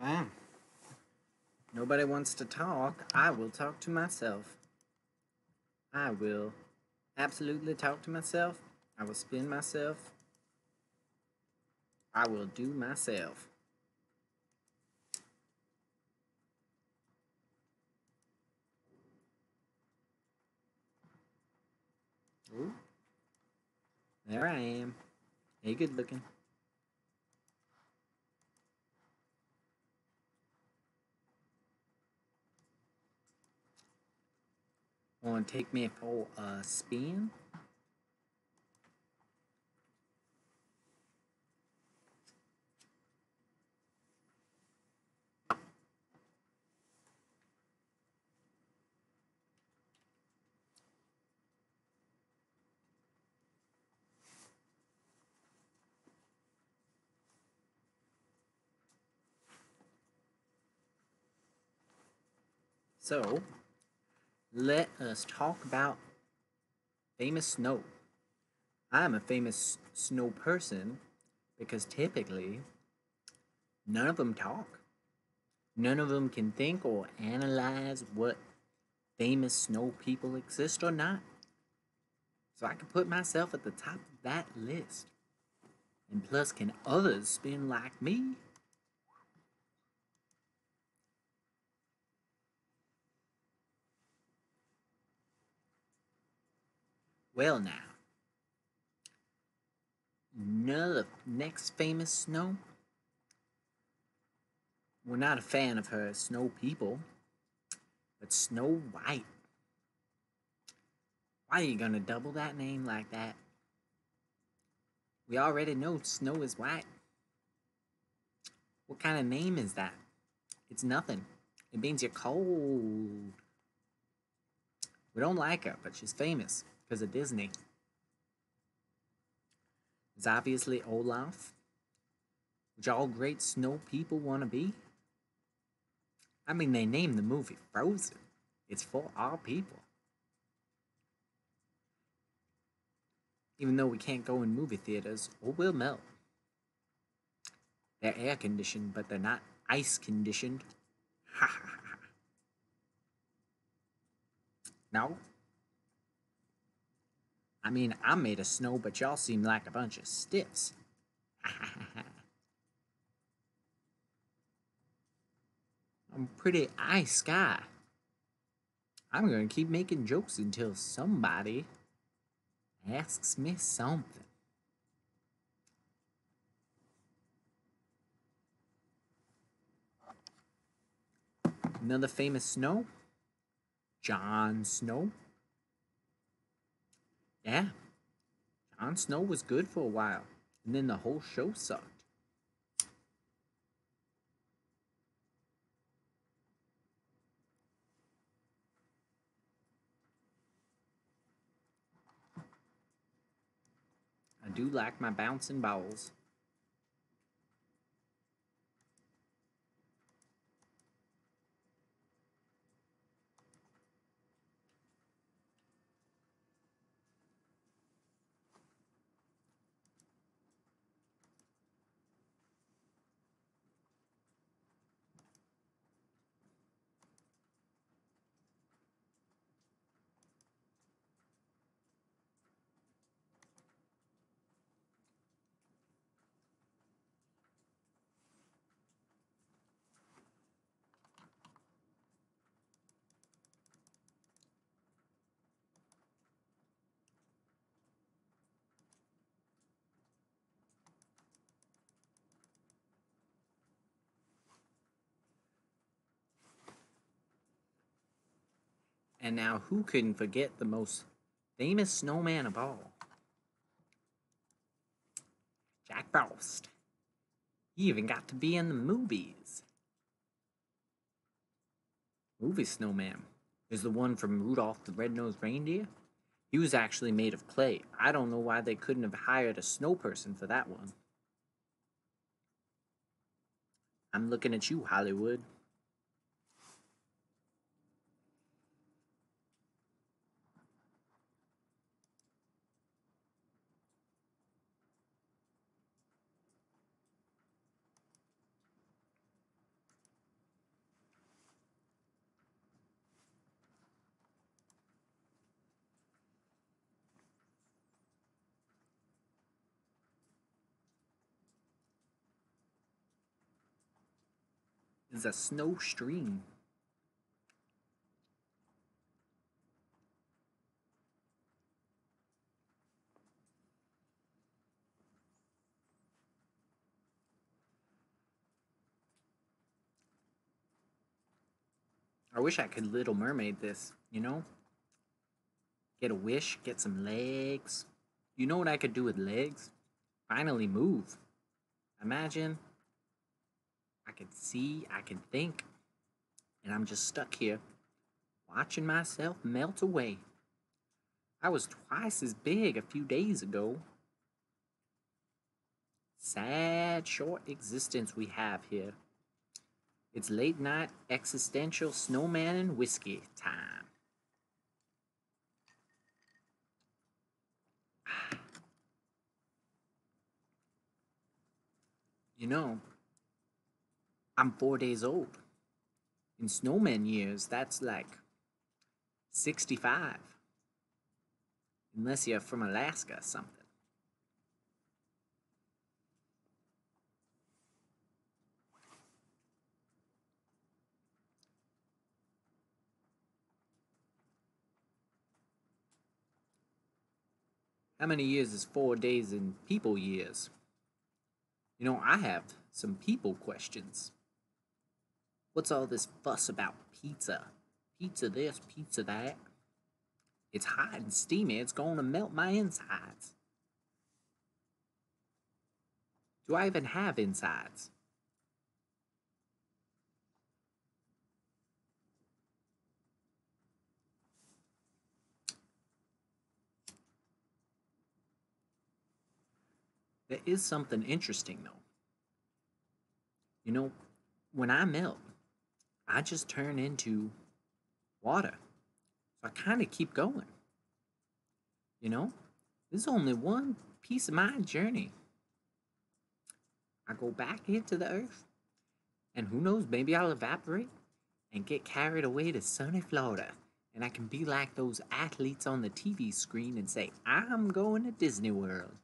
Wow. Nobody wants to talk. I will talk to myself. I will absolutely talk to myself. I will spin myself. I will do myself. Ooh, there I am. Hey, good looking. Want to take me for a spin? So, let us talk about famous snow. I'm a famous snow person because typically none of them talk. None of them can think or analyze what famous snow people exist or not. So I can put myself at the top of that list. And plus, can others spin like me? Well, now, none of the next famous snow. We're not a fan of her snow people, but Snow White. Why are you gonna double that name like that? We already know snow is white. What kind of name is that? It's nothing. It means you're cold. We don't like her, but she's famous because of Disney. It's obviously Olaf, which all great snow people want to be. I mean, they named the movie Frozen. It's for all people. Even though we can't go in movie theaters, or we'll melt. They're air conditioned, but they're not ice conditioned. Ha ha ha. No? I mean, I'm made of snow, but y'all seem like a bunch of stiffs. Ha ha ha ha. I'm pretty ice guy. I'm gonna keep making jokes until somebody asks me something. Another famous snow? Jon Snow. Yeah, Jon Snow was good for a while, and then the whole show sucked. I do like my bouncing balls. And now, who can forget the most famous snowman of all? Jack Frost. He even got to be in the movies. Movie Snowman is the one from Rudolph the Red-Nosed Reindeer. He was actually made of clay. I don't know why they couldn't have hired a snow person for that one. I'm looking at you, Hollywood. Is a snow stream. I wish I could Little Mermaid this, you know? Get a wish, get some legs. You know what I could do with legs? Finally move. Imagine I can see, I can think, and I'm just stuck here, watching myself melt away. I was twice as big a few days ago. Sad, short existence we have here. It's late night existential snowman and whiskey time. You know, I'm 4 days old. In snowman years, that's like 65. Unless you're from Alaska or something. How many years is 4 days in people years? You know, I have some people questions. What's all this fuss about pizza? Pizza this, pizza that. It's hot and steamy, it's going to melt my insides. Do I even have insides? There is something interesting though. You know, when I melt, I just turn into water. So I kind of keep going. You know, this is only one piece of my journey. I go back into the earth, and who knows, maybe I'll evaporate and get carried away to sunny Florida. And I can be like those athletes on the TV screen and say, I'm going to Disney World.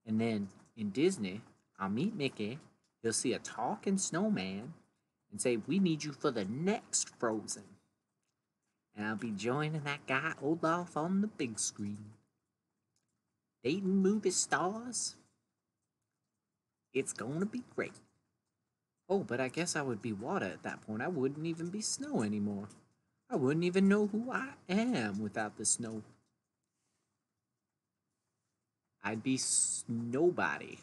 And then in Disney, I'll meet Mickey. He'll see a talking snowman and say, we need you for the next Frozen. And I'll be joining that guy Olaf on the big screen. Dating movie stars. It's gonna be great. Oh, but I guess I would be water at that point. I wouldn't even be snow anymore. I wouldn't even know who I am without the snow. I'd be nobody.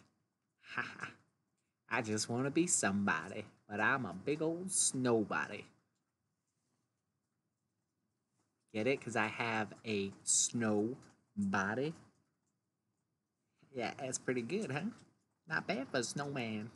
Haha. I just want to be somebody, but I'm a big old snowbody. Get it? Because I have a snow body. Yeah, that's pretty good, huh? Not bad for a snowman.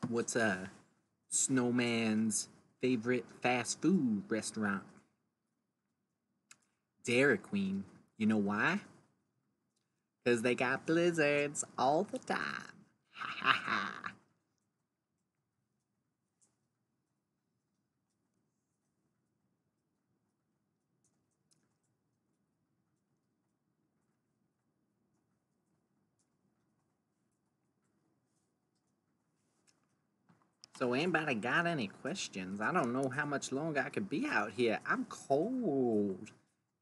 What's a snowman's favorite fast food restaurant? Dairy Queen. You know why? Because they got blizzards all the time. Ha ha ha. So anybody got any questions? I don't know how much longer I could be out here. I'm cold.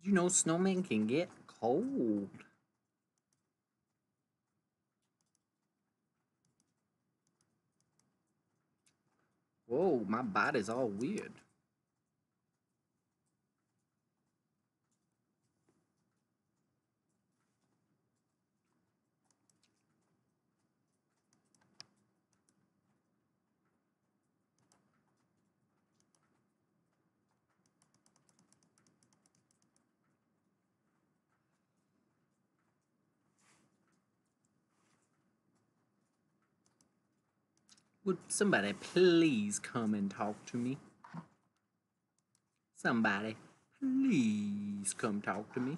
You know snowmen can get cold. Whoa, my body's all weird. Would somebody please come and talk to me? Somebody, please come talk to me.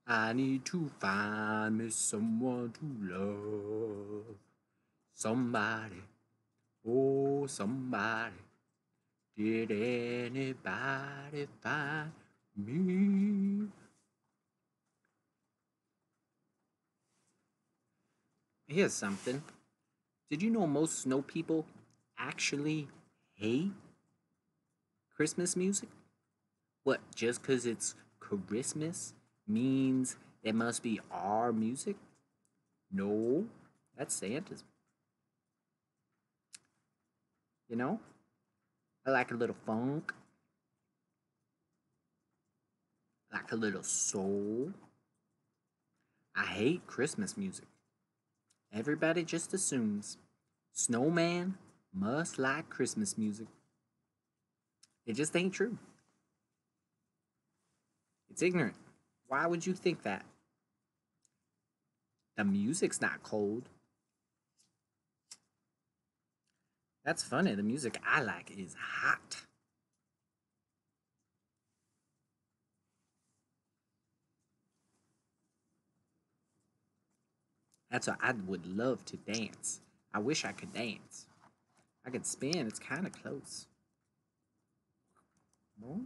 I need to find me someone to love. Somebody, oh somebody. Did anybody find me. Here's something. Did you know most snow people actually hate Christmas music? What, just because it's Christmas means it must be our music? No, that's Santa's. You know? I like a little funk. I like a little soul. I hate Christmas music. Everybody just assumes snowman must like Christmas music. It just ain't true. It's ignorant. Why would you think that? The music's not cold. That's funny. The music I like is hot. That's why I would love to dance. I wish I could dance. I could spin. It's kind of close. No?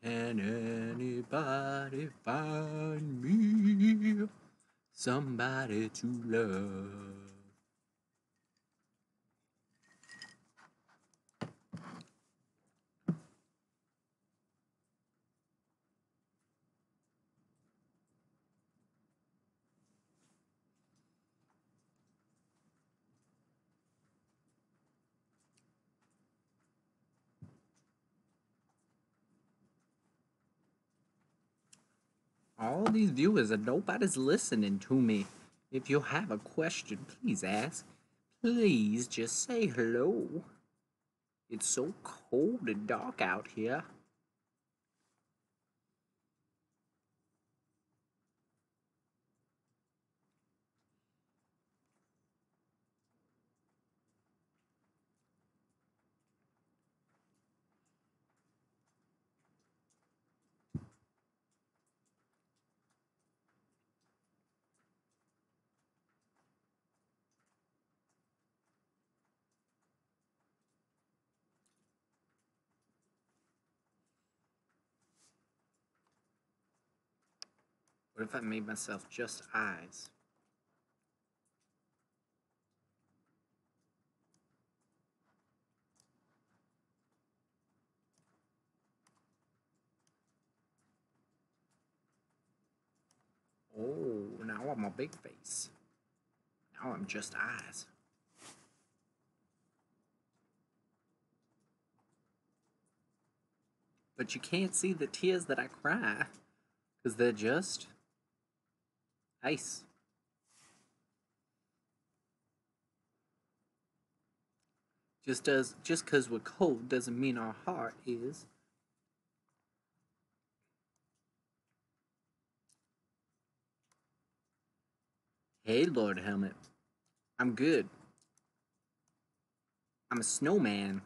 Can anybody find me somebody to love? All these viewers and nobody's listening to me. If you have a question, please ask. Please just say hello. It's so cold and dark out here. What if I made myself just eyes? Oh, now I'm a big face. Now I'm just eyes. But you can't see the tears that I cry, because they're just ice. Just because we're cold doesn't mean our heart is. Hey, Lord Helmet. I'm good. I'm a snowman.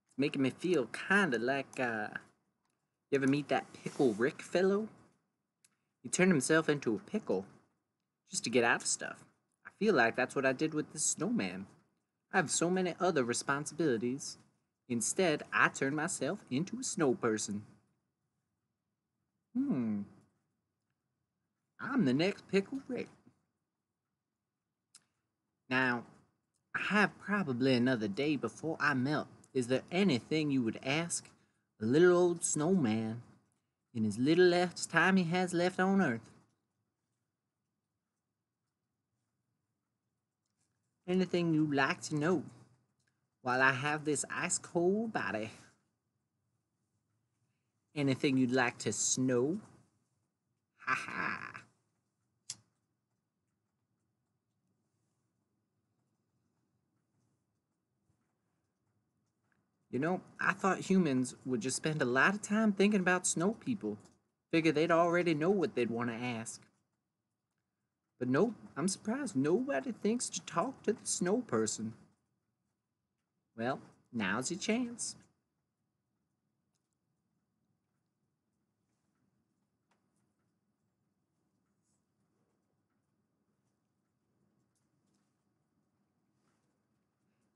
It's making me feel kinda like, you ever meet that Pickle Rick fellow? He turned himself into a pickle just to get out of stuff. I feel like that's what I did with this snowman. I have so many other responsibilities. Instead, I turned myself into a snow person. I'm the next Pickle Rick. Now, I have probably another day before I melt. Is there anything you would ask a little old snowman in his little less time he has left on Earth? Anything you'd like to know while I have this ice cold body? Anything you'd like to snow? Ha ha. You know, I thought humans would just spend a lot of time thinking about snow people. Figure they'd already know what they'd want to ask. But nope, I'm surprised nobody thinks to talk to the snow person. Well, now's your chance.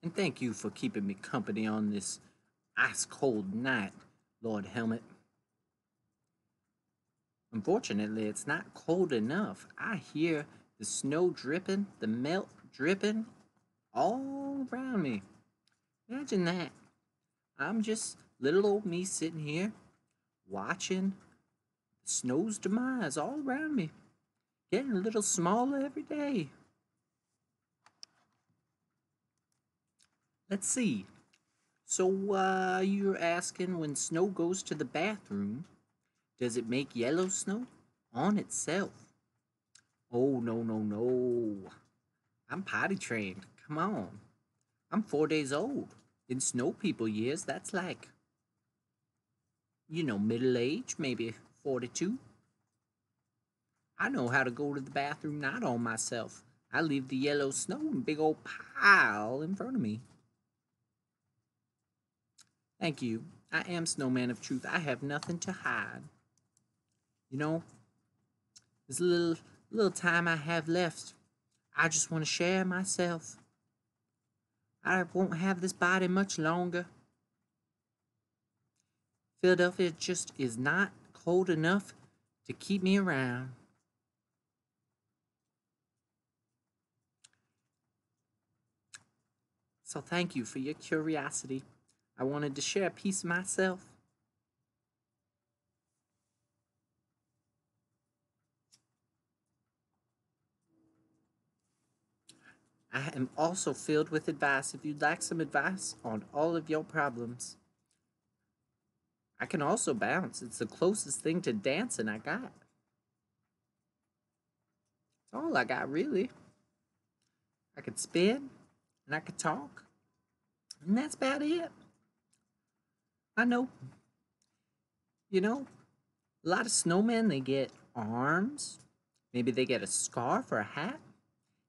And thank you for keeping me company on this ice-cold night, Lord Helmet. Unfortunately, it's not cold enough. I hear the snow dripping, the melt dripping all around me. Imagine that. I'm just little old me sitting here watching the snow's demise all around me, getting a little smaller every day. Let's see. So, you're asking, when snow goes to the bathroom, does it make yellow snow on itself? Oh, no, no, no. I'm potty trained. Come on. I'm 4 days old. In snow people years, that's like, middle age, maybe 42. I know how to go to the bathroom not on myself. I leave the yellow snow in a big old pile in front of me. Thank you. I am Snowman of Truth. I have nothing to hide. This little time I have left, I just want to share myself. I won't have this body much longer. Philadelphia just is not cold enough to keep me around. So thank you for your curiosity. I wanted to share a piece of myself. I am also filled with advice if you'd like some advice on all of your problems. I can also bounce. It's the closest thing to dancing I got. It's all I got, really. I could spin, and I could talk, and that's about it. I know. A lot of snowmen, they get arms. Maybe they get a scarf or a hat.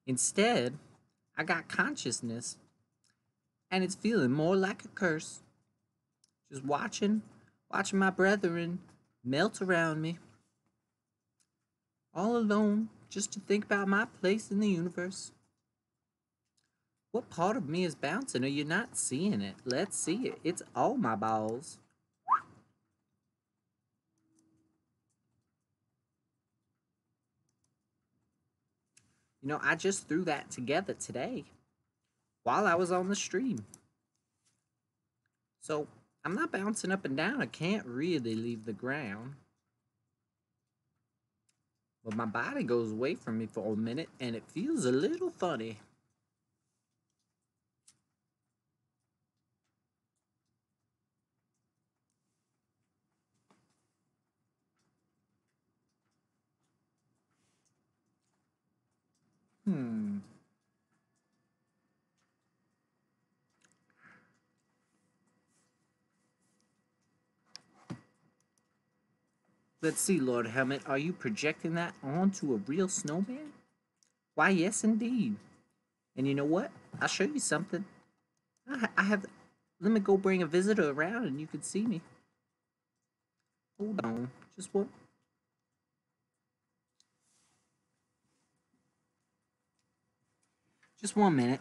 Instead, I got consciousness, and it's feeling more like a curse. Just watching my brethren melt around me. All alone, just to think about my place in the universe. What part of me is bouncing? Are you not seeing it? Let's see it. It's all my balls. I just threw that together today while I was on the stream. So I'm not bouncing up and down. I can't really leave the ground. But my body goes away from me for a minute and it feels a little funny. Let's see, Lord Helmet, are you projecting that onto a real snowman? Why, yes, indeed. And you know what? I'll show you something. I have. Let me go bring a visitor around and you can see me. Hold on. Just one. Just 1 minute.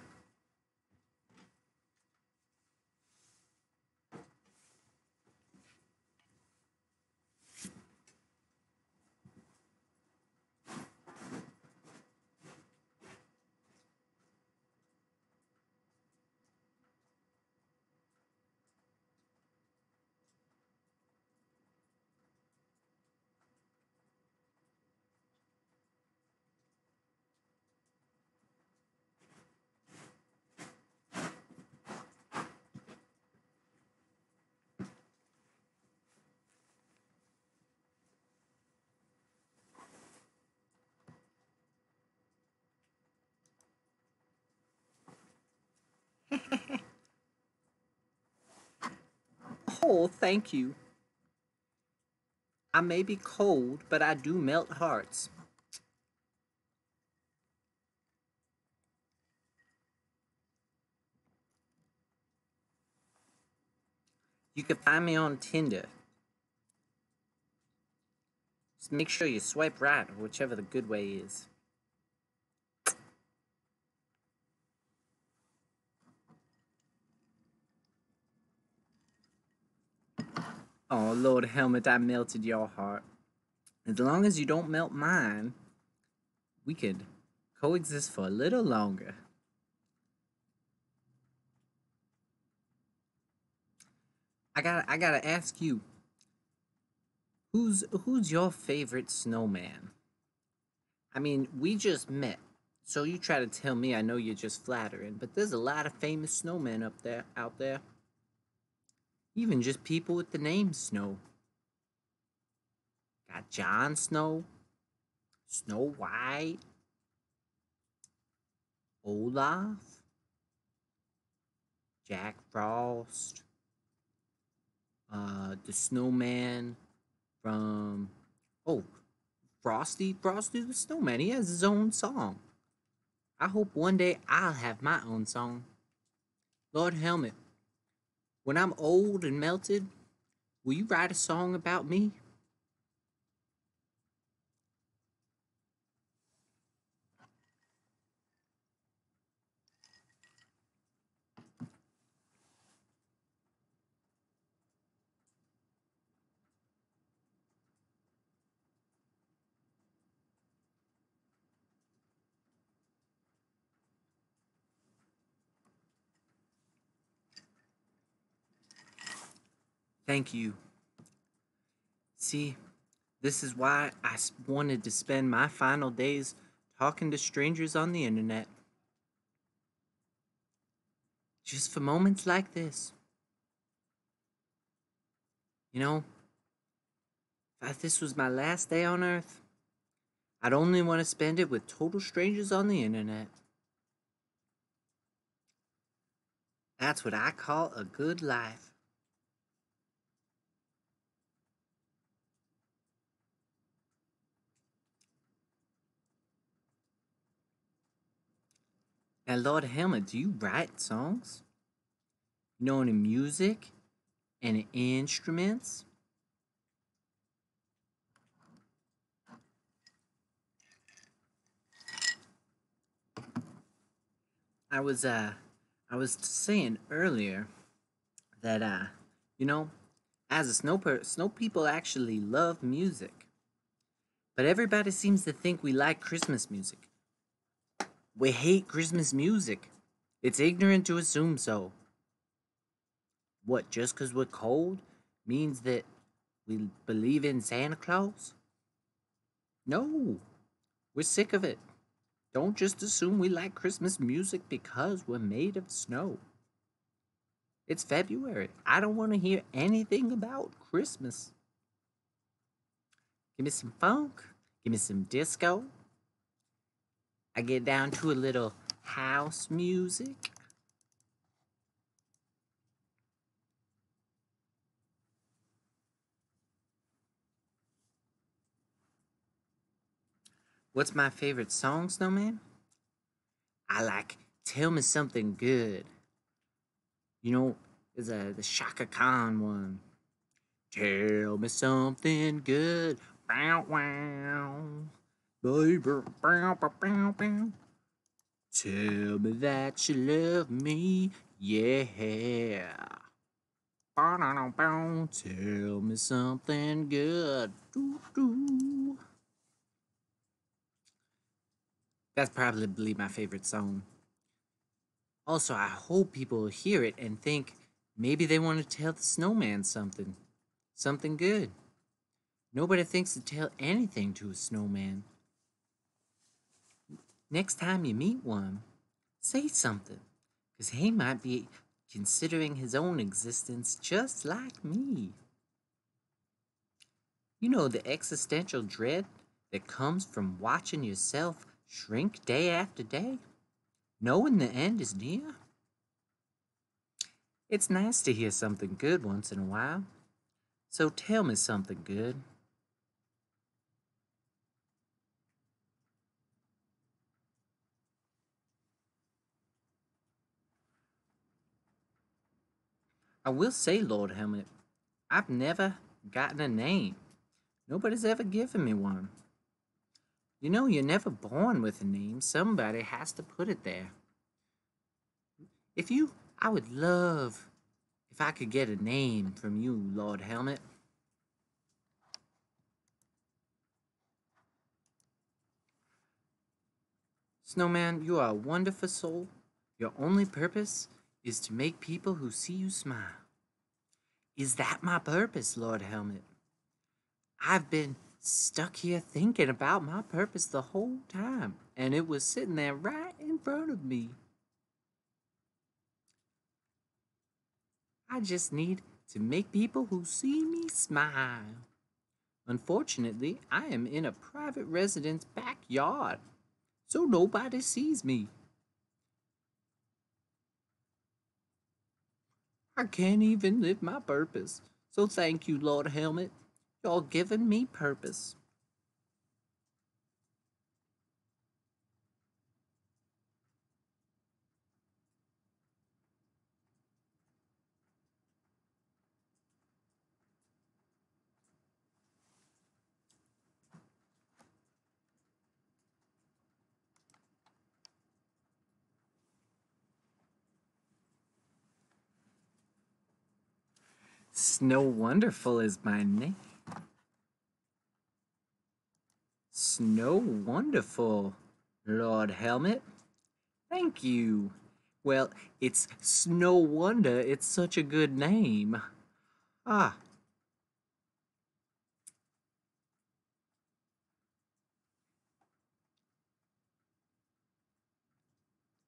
Oh, thank you. I may be cold, but I do melt hearts. You can find me on Tinder. Just make sure you swipe right, whichever the good way is. Oh, Lord Helmet, I melted your heart. As long as you don't melt mine, we could coexist for a little longer. I gotta ask you, who's your favorite snowman? I mean, we just met, so you try to tell me I know you're just flattering, but there's a lot of famous snowmen out there. Even just people with the name Snow. Got Jon Snow, Snow White, Olaf, Jack Frost, the snowman from, oh, Frosty the Snowman. He has his own song. I hope one day I'll have my own song. Lord Helmet, when I'm old and melted, will you write a song about me? Thank you. See, this is why I wanted to spend my final days talking to strangers on the internet. Just for moments like this. You know, if this was my last day on Earth, I'd only want to spend it with total strangers on the internet. That's what I call a good life. Now, Lord Helmet, do you write songs? You know any music? Any instruments? I was uh I was saying earlier that you know, as a snow people actually love music. But everybody seems to think we like Christmas music. We hate Christmas music. It's ignorant to assume so. What, just 'cause we're cold means that we believe in Santa Claus? No. We're sick of it. Don't just assume we like Christmas music because we're made of snow. It's February. I don't want to hear anything about Christmas. Give me some funk. Give me some disco. I get down to a little house music. What's my favorite song, Snowman? I like Tell Me Something Good. You know, there's the Shaka Khan one. Tell me something good. Bow wow. Baby, bow, bow, bow, bow. Tell me that you love me. Yeah. Bow, bow. Tell me something good. Doo, doo. That's probably my favorite song. Also, I hope people hear it and think maybe they want to tell the snowman something. Something good. Nobody thinks to tell anything to a snowman. Next time you meet one, say something, because he might be considering his own existence just like me. You know the existential dread that comes from watching yourself shrink day after day, knowing the end is near? It's nice to hear something good once in a while, so tell me something good. I will say, Lord Helmet, I've never gotten a name. Nobody's ever given me one. You know, you're never born with a name. Somebody has to put it there. I would love if I could get a name from you, Lord Helmet. Snowman, you are a wonderful soul. Your only purpose is to make people who see you smile. Is that my purpose, Lord Helmet? I've been stuck here thinking about my purpose the whole time, and it was sitting there right in front of me. I just need to make people who see me smile. Unfortunately, I am in a private residence backyard, so nobody sees me. I can't even live my purpose. So thank you, Lord Helmet. You're giving me purpose. Snow Wonderful is my name. Snow Wonderful, Lord Helmet. Thank you. Well, it's Snow Wonder. It's such a good name. Ah.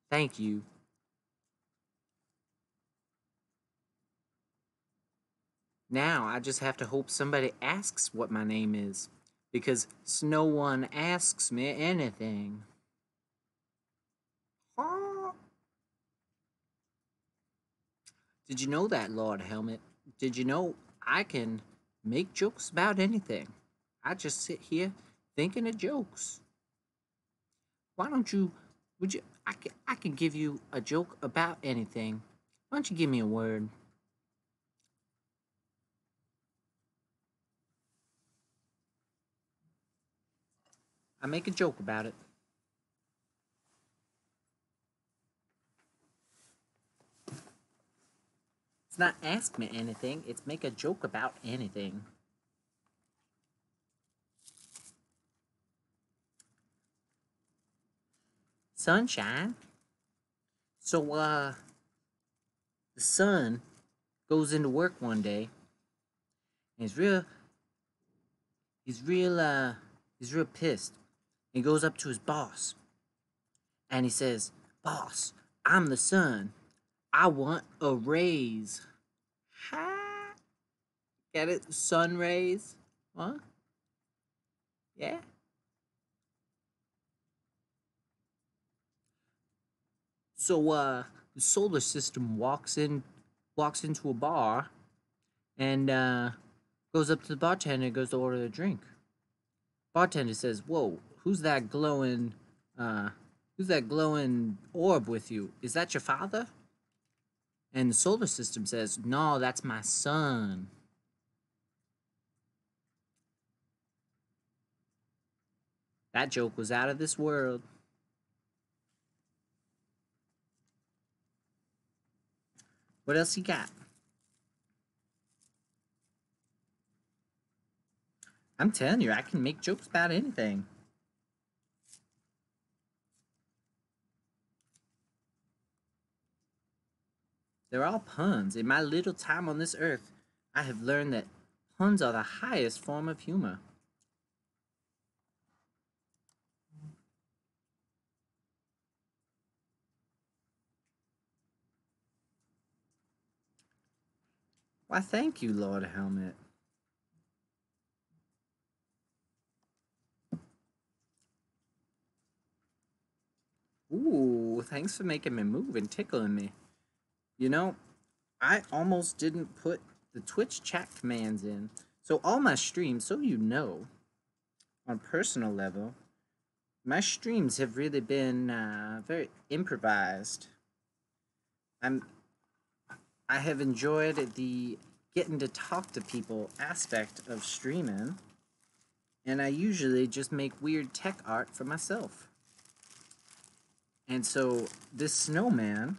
Thank you. Now I just have to hope somebody asks what my name is, because no one asks me anything. Ah. Did you know that, Lord Helmet? Did you know I can make jokes about anything? I just sit here thinking of jokes. Why don't you, would you, I can give you a joke about anything. Why don't you give me a word? I make a joke about it. It's not ask me anything, it's make a joke about anything. Sunshine. So, the son goes into work one day, and he's real pissed. He goes up to his boss, and he says, "Boss, I'm the son. I want a raise." Ha! Get it? Sun rays? Huh? Yeah? So, the solar system walks into a bar, and, goes up to the bartender and goes to order a drink. Bartender says, "Whoa, uh, who's that glowing orb with you? Is that your father?" And the solar system says, "No, that's my son." That joke was out of this world. What else you got? I'm telling you, I can make jokes about anything. They're all puns. In my little time on this earth, I have learned that puns are the highest form of humor. Why, thank you, Lord Helmet. Ooh, thanks for making me move and tickling me. You know, I almost didn't put the Twitch chat commands in. So all my streams, so you know, on personal level, my streams have really been very improvised. I have enjoyed the getting to talk to people aspect of streaming, and I usually just make weird tech art for myself. And so this snowman,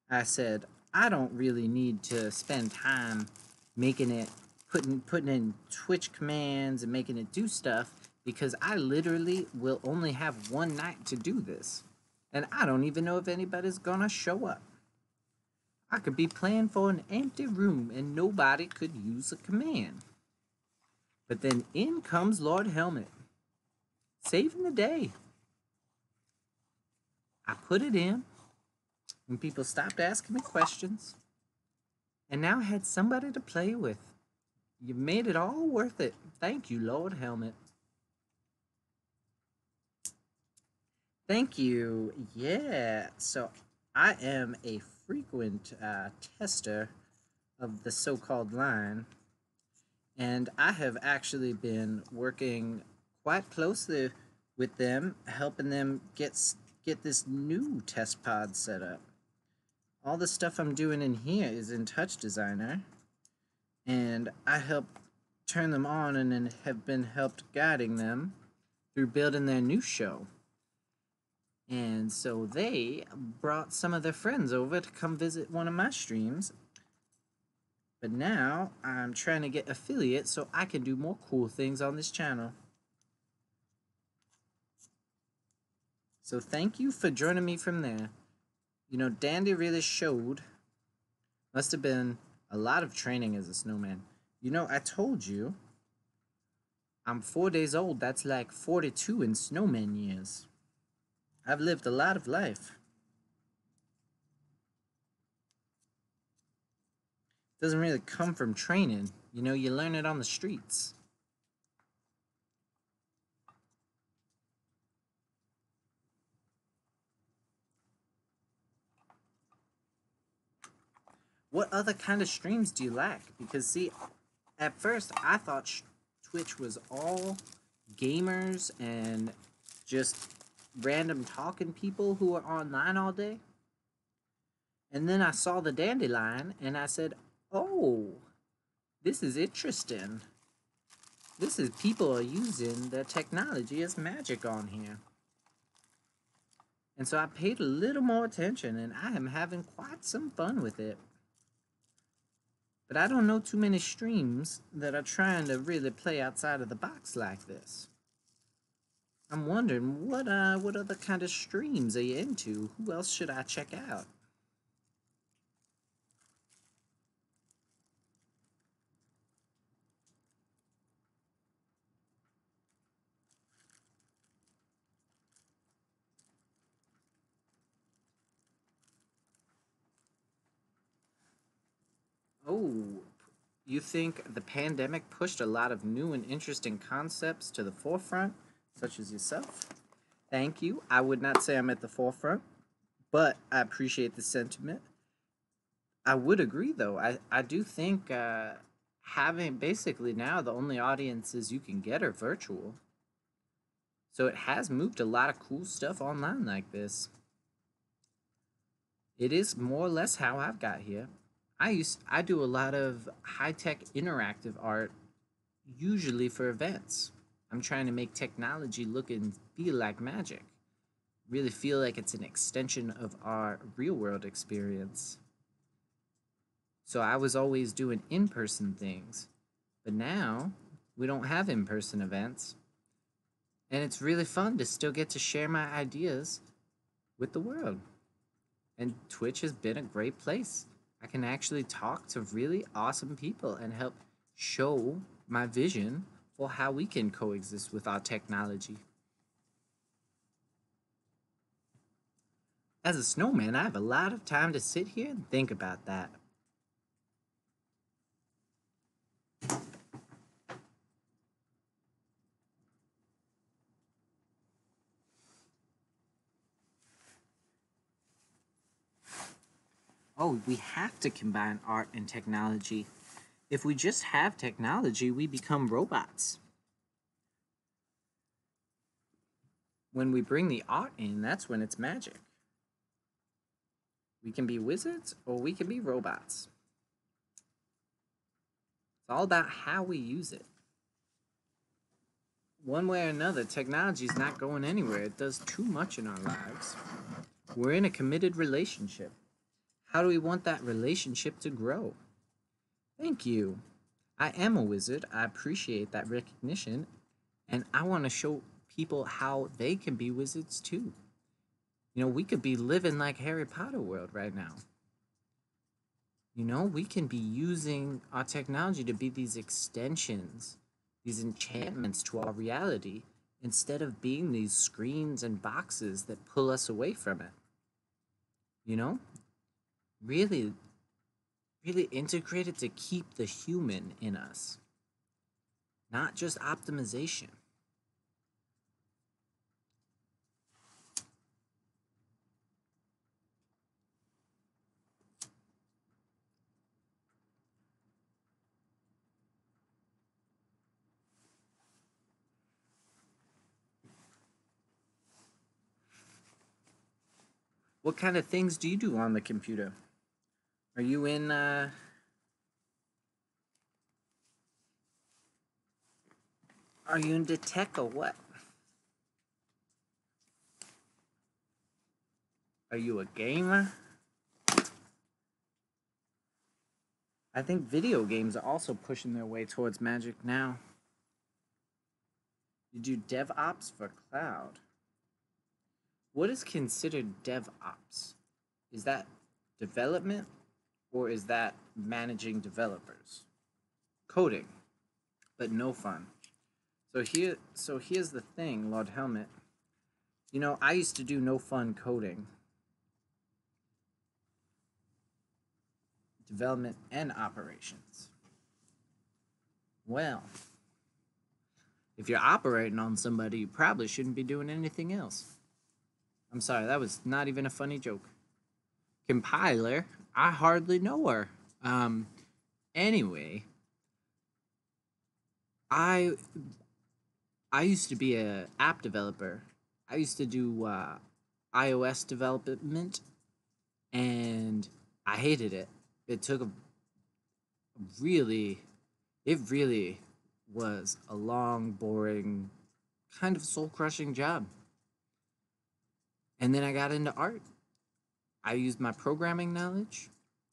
I said, I don't really need to spend time making it, putting in Twitch commands and making it do stuff, because I literally will only have one night to do this. And I don't even know if anybody's gonna show up. I could be playing for an empty room and nobody could use a command. But then in comes Lord Helmet, saving the day. I put it in, and people stopped asking me questions. And now I had somebody to play with. You've made it all worth it. Thank you, Lord Helmet. Thank you. Yeah, so I am a frequent tester of the so-called line, and I have actually been working quite closely with them, helping them get this new test pod set up. All the stuff I'm doing in here is in Touch Designer, and I help turn them on and then have been helped guiding them through building their new show. And so they brought some of their friends over to come visit one of my streams. But now I'm trying to get affiliates so I can do more cool things on this channel. So thank you for joining me from there. You know, Dandy really showed. Must have been a lot of training as a snowman. You know, I told you I'm 4 days old. That's like 42 in snowman years. I've lived a lot of life. It doesn't really come from training. You know, you learn it on the streets. What other kind of streams do you like? Because see, at first I thought Twitch was all gamers and just random talking people who are online all day. And then I saw the dandelion and I said, oh, this is interesting. This is people are using their technology as magic on here. And so I paid a little more attention and I am having quite some fun with it. But I don't know too many streams that are trying to really play outside of the box like this. I'm wondering, what other kind of streams are you into? Who else should I check out? Oh, you think the pandemic pushed a lot of new and interesting concepts to the forefront, such as yourself? Thank you. I would not say I'm at the forefront, but I appreciate the sentiment. I would agree, though. I do think having basically now the only audiences you can get are virtual. So it has moved a lot of cool stuff online like this. It is more or less how I've got here. I do a lot of high-tech interactive art, usually for events. I'm trying to make technology look and feel like magic. Really feel like it's an extension of our real-world experience. So I was always doing in-person things, but now we don't have in-person events. And it's really fun to still get to share my ideas with the world. And Twitch has been a great place. I can actually talk to really awesome people and help show my vision for how we can coexist with our technology. As a snowman, I have a lot of time to sit here and think about that. Oh, we have to combine art and technology. If we just have technology, we become robots. When we bring the art in, that's when it's magic. We can be wizards or we can be robots. It's all about how we use it. One way or another, technology is not going anywhere. It does too much in our lives. We're in a committed relationship. How do we want that relationship to grow? Thank you. I am a wizard. I appreciate that recognition. And I want to show people how they can be wizards too. You know, we could be living like Harry Potter world right now. You know, we can be using our technology to be these extensions, these enchantments to our reality, instead of being these screens and boxes that pull us away from it. You know? Really, really integrated to keep the human in us, not just optimization. What kind of things do you do on the computer? Are you in are you into tech or what? Are you a gamer? I think video games are also pushing their way towards magic now. You do DevOps for cloud. What is considered DevOps? Is that development or is that managing developers? Coding, but no fun. So here's the thing, Lord Helmet. You know, I used to do no fun coding. Development and operations. Well, if you're operating on somebody, you probably shouldn't be doing anything else. I'm sorry, that was not even a funny joke. Compiler, I hardly know her. Anyway, I used to be a app developer. I used to do iOS development, and I hated it. It took a really, it really was a long, boring, kind of soul-crushing job. And then I got into art. I used my programming knowledge.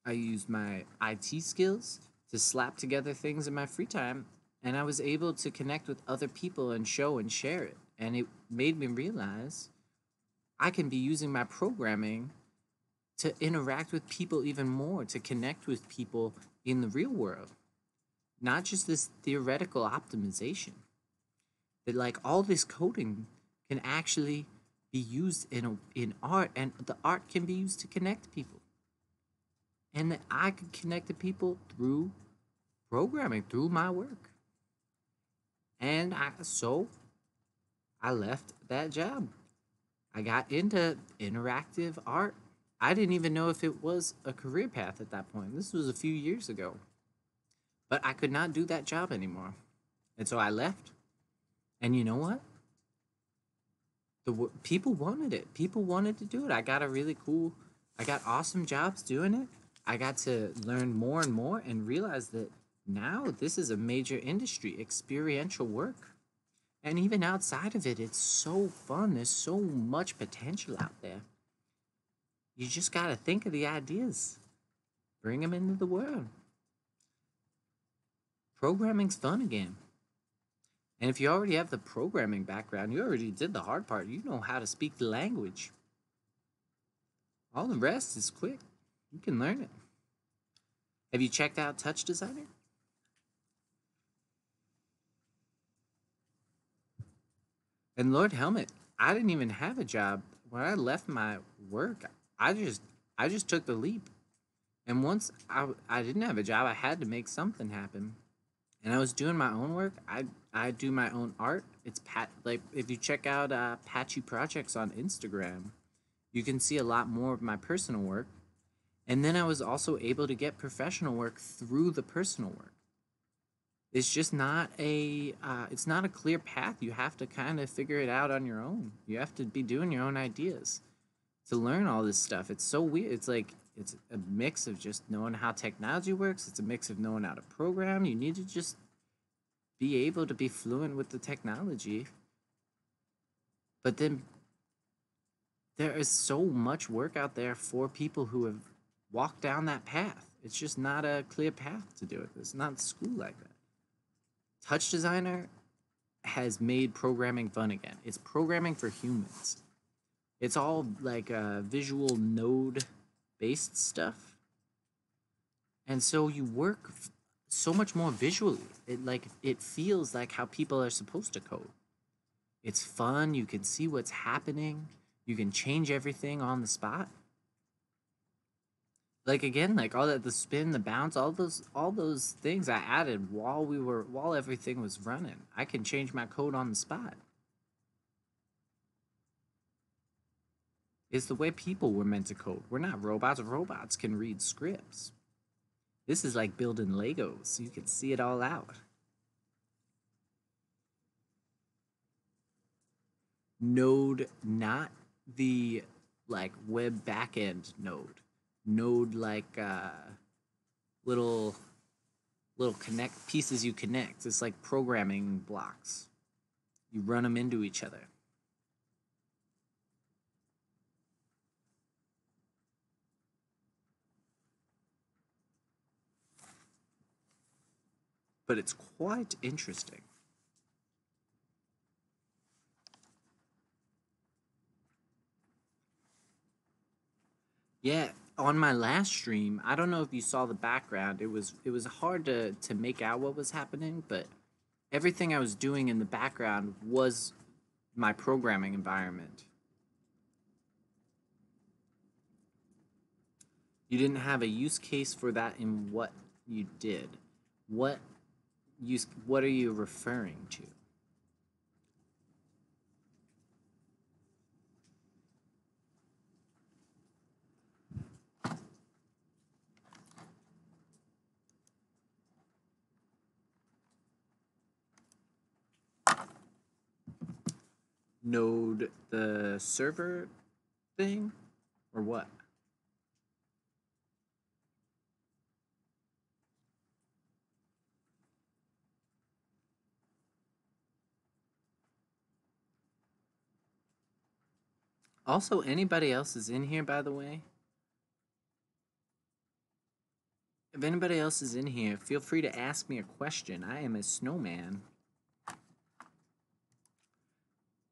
I used my IT skills to slap together things in my free time, and I was able to connect with other people and show and share it. And it made me realize I can be using my programming to interact with people even more, to connect with people in the real world. Not just this theoretical optimization. That like all this coding can actually be used in art, and the art can be used to connect people. And that I could connect to people through programming, through my work. And so I left that job. I got into interactive art. I didn't even know if it was a career path at that point. This was a few years ago. But I could not do that job anymore. And so I left. And you know what? People wanted it. People wanted to do it. I got awesome jobs doing it. I got to learn more and more and realize that now this is a major industry, experiential work. And even outside of it, it's so fun. There's so much potential out there. You just got to think of the ideas, bring them into the world. Programming's fun again. And if you already have the programming background, you already did the hard part. You know how to speak the language. All the rest is quick. You can learn it. Have you checked out Touch Designer? And Lord Helmet, I didn't even have a job. When I left my work, I just took the leap. And once I didn't have a job, I had to make something happen. And I was doing my own work. I do my own art. It's like if you check out Patchy Projects on Instagram, you can see a lot more of my personal work. And then I was also able to get professional work through the personal work. It's just not it's not a clear path. You have to kind of figure it out on your own. You have to be doing your own ideas to learn all this stuff. It's so weird. It's like it's a mix of just knowing how technology works. It's a mix of knowing how to program. You need to just be able to be fluent with the technology. But then there is so much work out there for people who have walked down that path. It's just not a clear path to do it. It's not school like that. Touch Designer, has made programming fun again. It's programming for humans. It's all like visual node based stuff. And so you work so much more visually. It feels like how people are supposed to code. It's fun, you can see what's happening, you can change everything on the spot. Like again, like all that, the spin, the bounce, all those things I added while everything was running. I can change my code on the spot. It's the way people were meant to code. We're not robots. Robots can read scripts. This is like building Legos, so you can see it all out. Node, not the like web backend node. Node like little connect pieces you connect. It's like programming blocks. You run them into each other. But it's quite interesting. Yeah, on my last stream, I don't know if you saw the background. It was hard to make out what was happening, but everything I was doing in the background was my programming environment. You didn't have a use case for that in what you did. What are you referring to? Node, the server thing, or what? Also, anybody else is in here, by the way? If anybody else is in here, feel free to ask me a question. I am a snowman.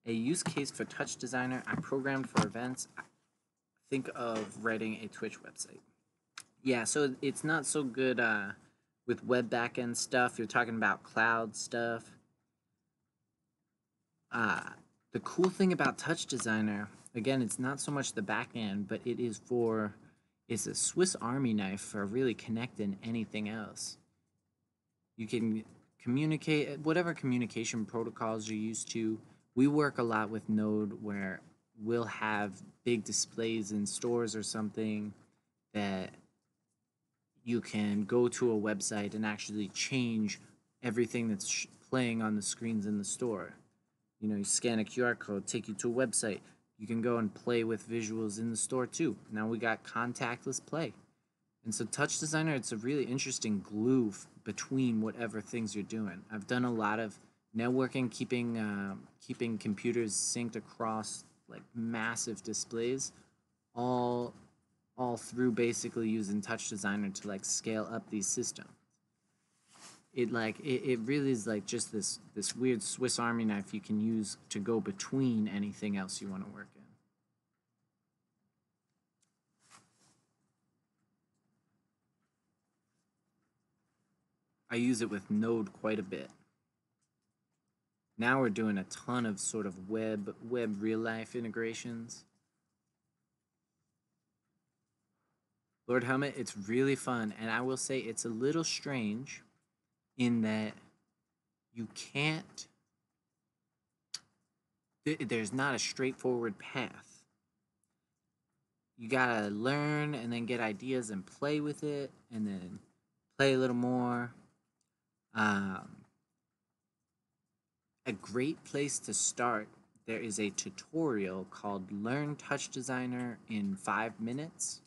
A use case for touch designer. I programmed for events. Think of writing a Twitch website. Yeah, so it's not so good with web backend stuff. You're talking about cloud stuff. The cool thing about touch designer, again, it's not so much the backend, but it's a Swiss Army knife for really connecting anything else. You can communicate whatever communication protocols you're used to. We work a lot with Node where we'll have big displays in stores or something that you can go to a website and actually change everything that's playing on the screens in the store. You know, you scan a QR code, take you to a website. You can go and play with visuals in the store too. Now we got contactless play. And so Touch Designer, it's a really interesting glue between whatever things you're doing. I've done a lot of networking, keeping computers synced across like massive displays, all through basically using Touch Designer to like scale up these systems. It really is like just this weird Swiss Army knife you can use to go between anything else you want to work in. I use it with Node quite a bit. Now we're doing a ton of sort of web real life integrations. Lord Helmet, it's really fun, and I will say it's a little strange in that you can't, there's not a straightforward path. You gotta learn and then get ideas and play with it and then play a little more. A great place to start, there is a tutorial called Learn Touch Designer in 5 minutes.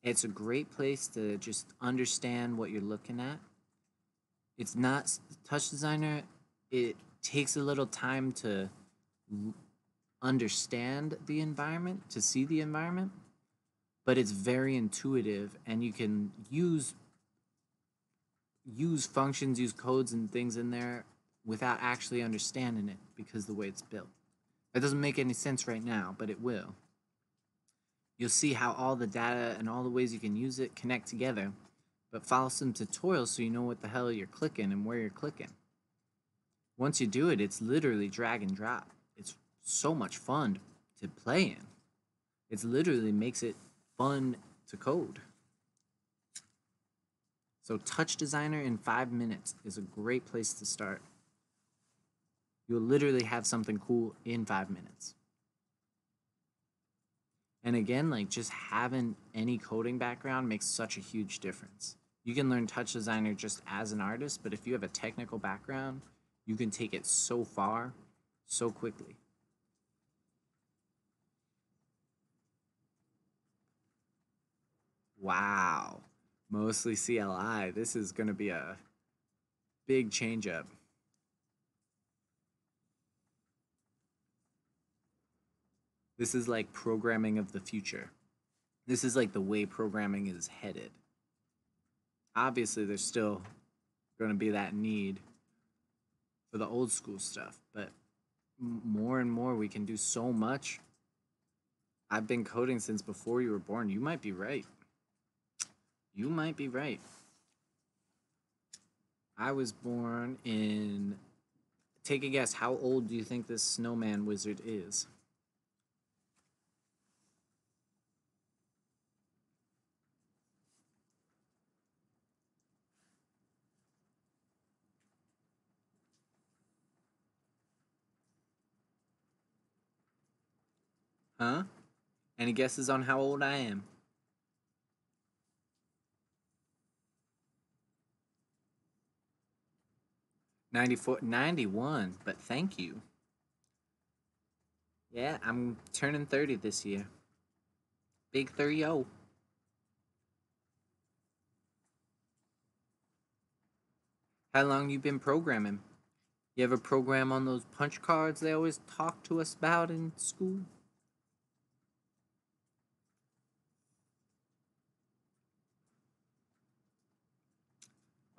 It's a great place to just understand what you're looking at. It's not Touch Designer, it takes a little time to understand the environment, to see the environment, but it's very intuitive and you can use functions, use codes and things in there without actually understanding it because the way it's built. It doesn't make any sense right now, but it will. You'll see how all the data and all the ways you can use it connect together, but follow some tutorials so you know what the hell you're clicking and where you're clicking. Once you do it, it's literally drag and drop. It's so much fun to play in. It literally makes it fun to code. So Touch Designer in 5 minutes is a great place to start. You'll literally have something cool in 5 minutes. And again, like just having any coding background makes such a huge difference. You can learn Touch Designer just as an artist, but if you have a technical background, you can take it so far, so quickly. Wow. Mostly CLI. This is going to be a big change up. This is like programming of the future. This is like the way programming is headed. Obviously, there's still going to be that need for the old school stuff, but more and more we can do so much. I've been coding since before you were born. You might be right. You might be right. I was born in... Take a guess. How old do you think this snowman wizard is? Huh? Any guesses on how old I am? 94, 91, but thank you. Yeah, I'm turning 30 this year. Big 30-0. How long you been programming? You ever program on those punch cards they always talk to us about in school?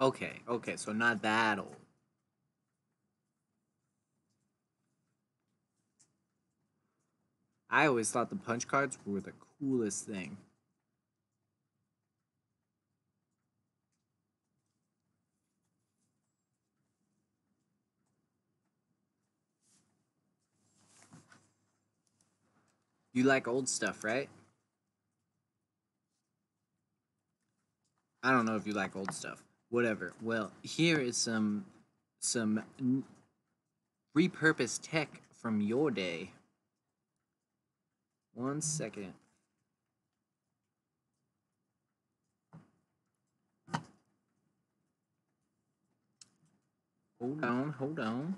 Okay, so not that old. I always thought the punch cards were the coolest thing. You like old stuff, right? I don't know if you like old stuff. Whatever. Well, here is some repurposed tech from your day. 1 second. Hold on.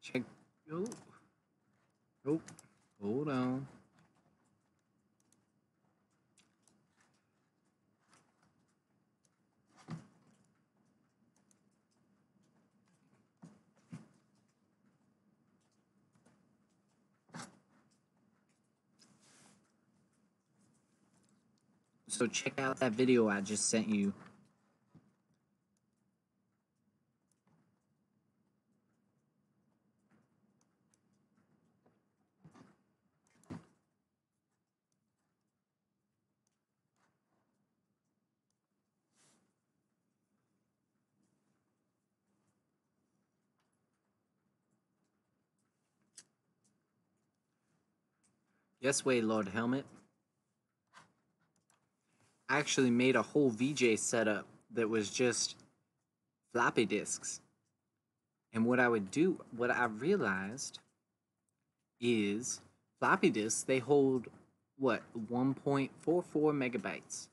Check. Oh, hold on. So check out that video I just sent you. Yes way, Lord Helmet. I actually made a whole VJ setup that was just floppy disks. And what I realized is floppy disks, they hold what, 1.44 megabytes.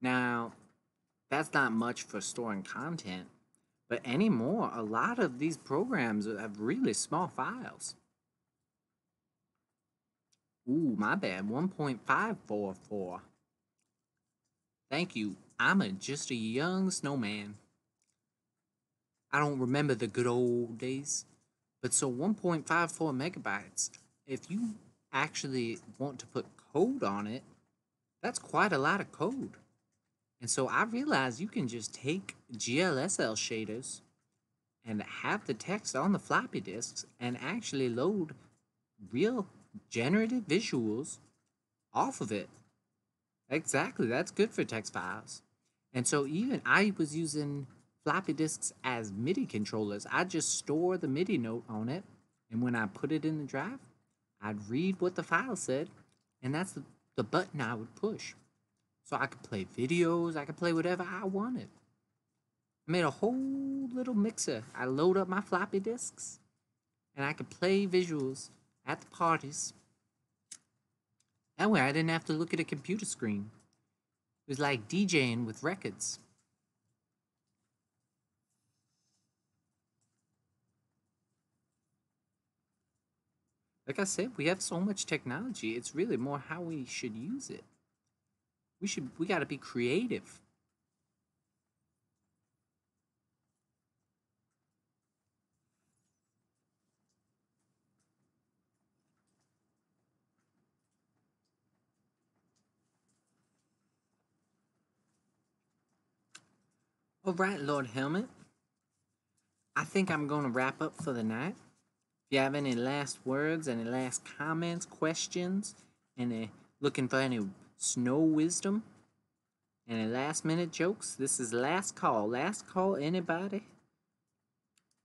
Now, that's not much for storing content, but anymore, a lot of these programs have really small files. Ooh, my bad, 1.544. Thank you. Just a young snowman. I don't remember the good old days. But so 1.54 megabytes, if you actually want to put code on it, that's quite a lot of code. And so I realized you can just take GLSL shaders and have the text on the floppy disks and actually load real generative visuals off of it. Exactly, that's good for text files. And so even I was using floppy disks as MIDI controllers. I just store the MIDI note on it, and when I put it in the drive, I'd read what the file said, and that's the button I would push. So I could play videos, I could play whatever I wanted. I made a whole little mixer. I load up my floppy disks, and I could play visuals at the parties. That way I didn't have to look at a computer screen. It was like DJing with records. Like I said, we have so much technology. It's really more how we should use it. We got to be creative. All right, Lord Helmet. I think I'm going to wrap up for the night. If you have any last words, any last comments, questions, any looking for any snow wisdom, any last minute jokes, this is last call. Last call, anybody?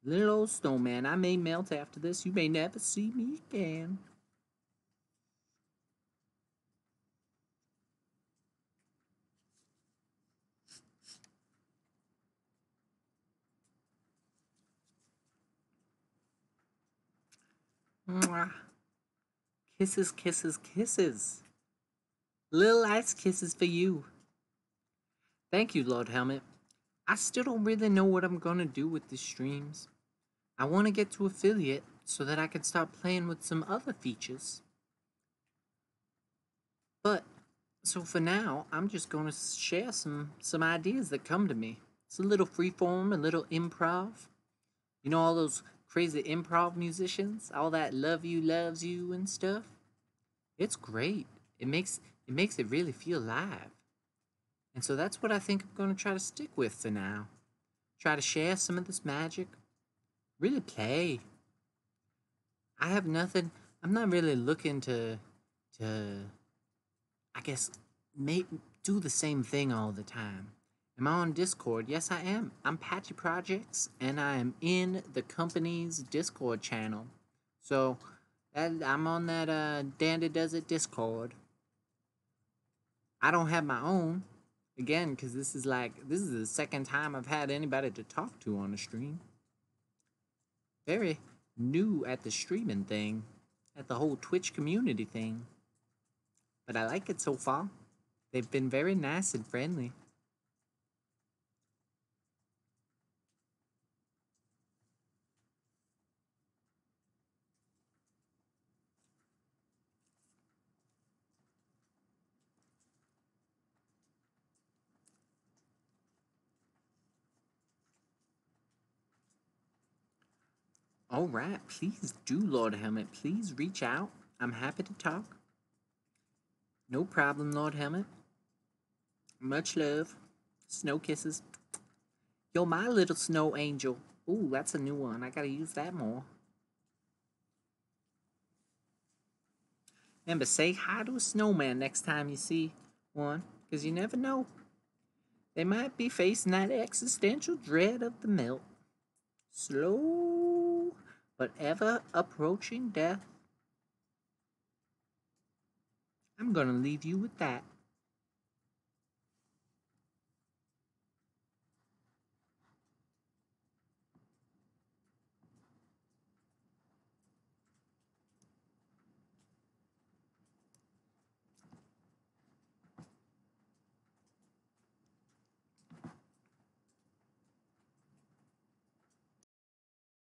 Little old snowman, I may melt after this. You may never see me again. Mwah. Kisses, kisses, kisses. Little ice kisses for you. Thank you, Lord Helmet. I still don't really know what I'm gonna do with these streams. I want to get to affiliate so that I can start playing with some other features. But so for now, I'm just gonna share some ideas that come to me. It's a little freeform, a little improv. You know all those crazy improv musicians, all that love you loves you and stuff. It's great. It makes it really feel live. And so that's what I think I'm gonna try to stick with for now. Try to share some of this magic. Really play. I have nothing. I'm not really looking to I guess do the same thing all the time. Am I on Discord? Yes, I am. I'm Patchy Projects, and I am in the company's Discord channel. So I'm on that Dandy Does It Discord. I don't have my own, again, because this is the second time I've had anybody to talk to on the stream. Very new at the streaming thing, at the whole Twitch community thing. But I like it so far. They've been very nice and friendly. All right, please do, Lord Helmet. Please reach out. I'm happy to talk. No problem, Lord Helmet. Much love. Snow kisses. You're my little snow angel. Ooh, that's a new one. I gotta use that more. Remember, say hi to a snowman next time you see one, because you never know. They might be facing that existential dread of the melt. Slow, but ever approaching death. I'm gonna leave you with that.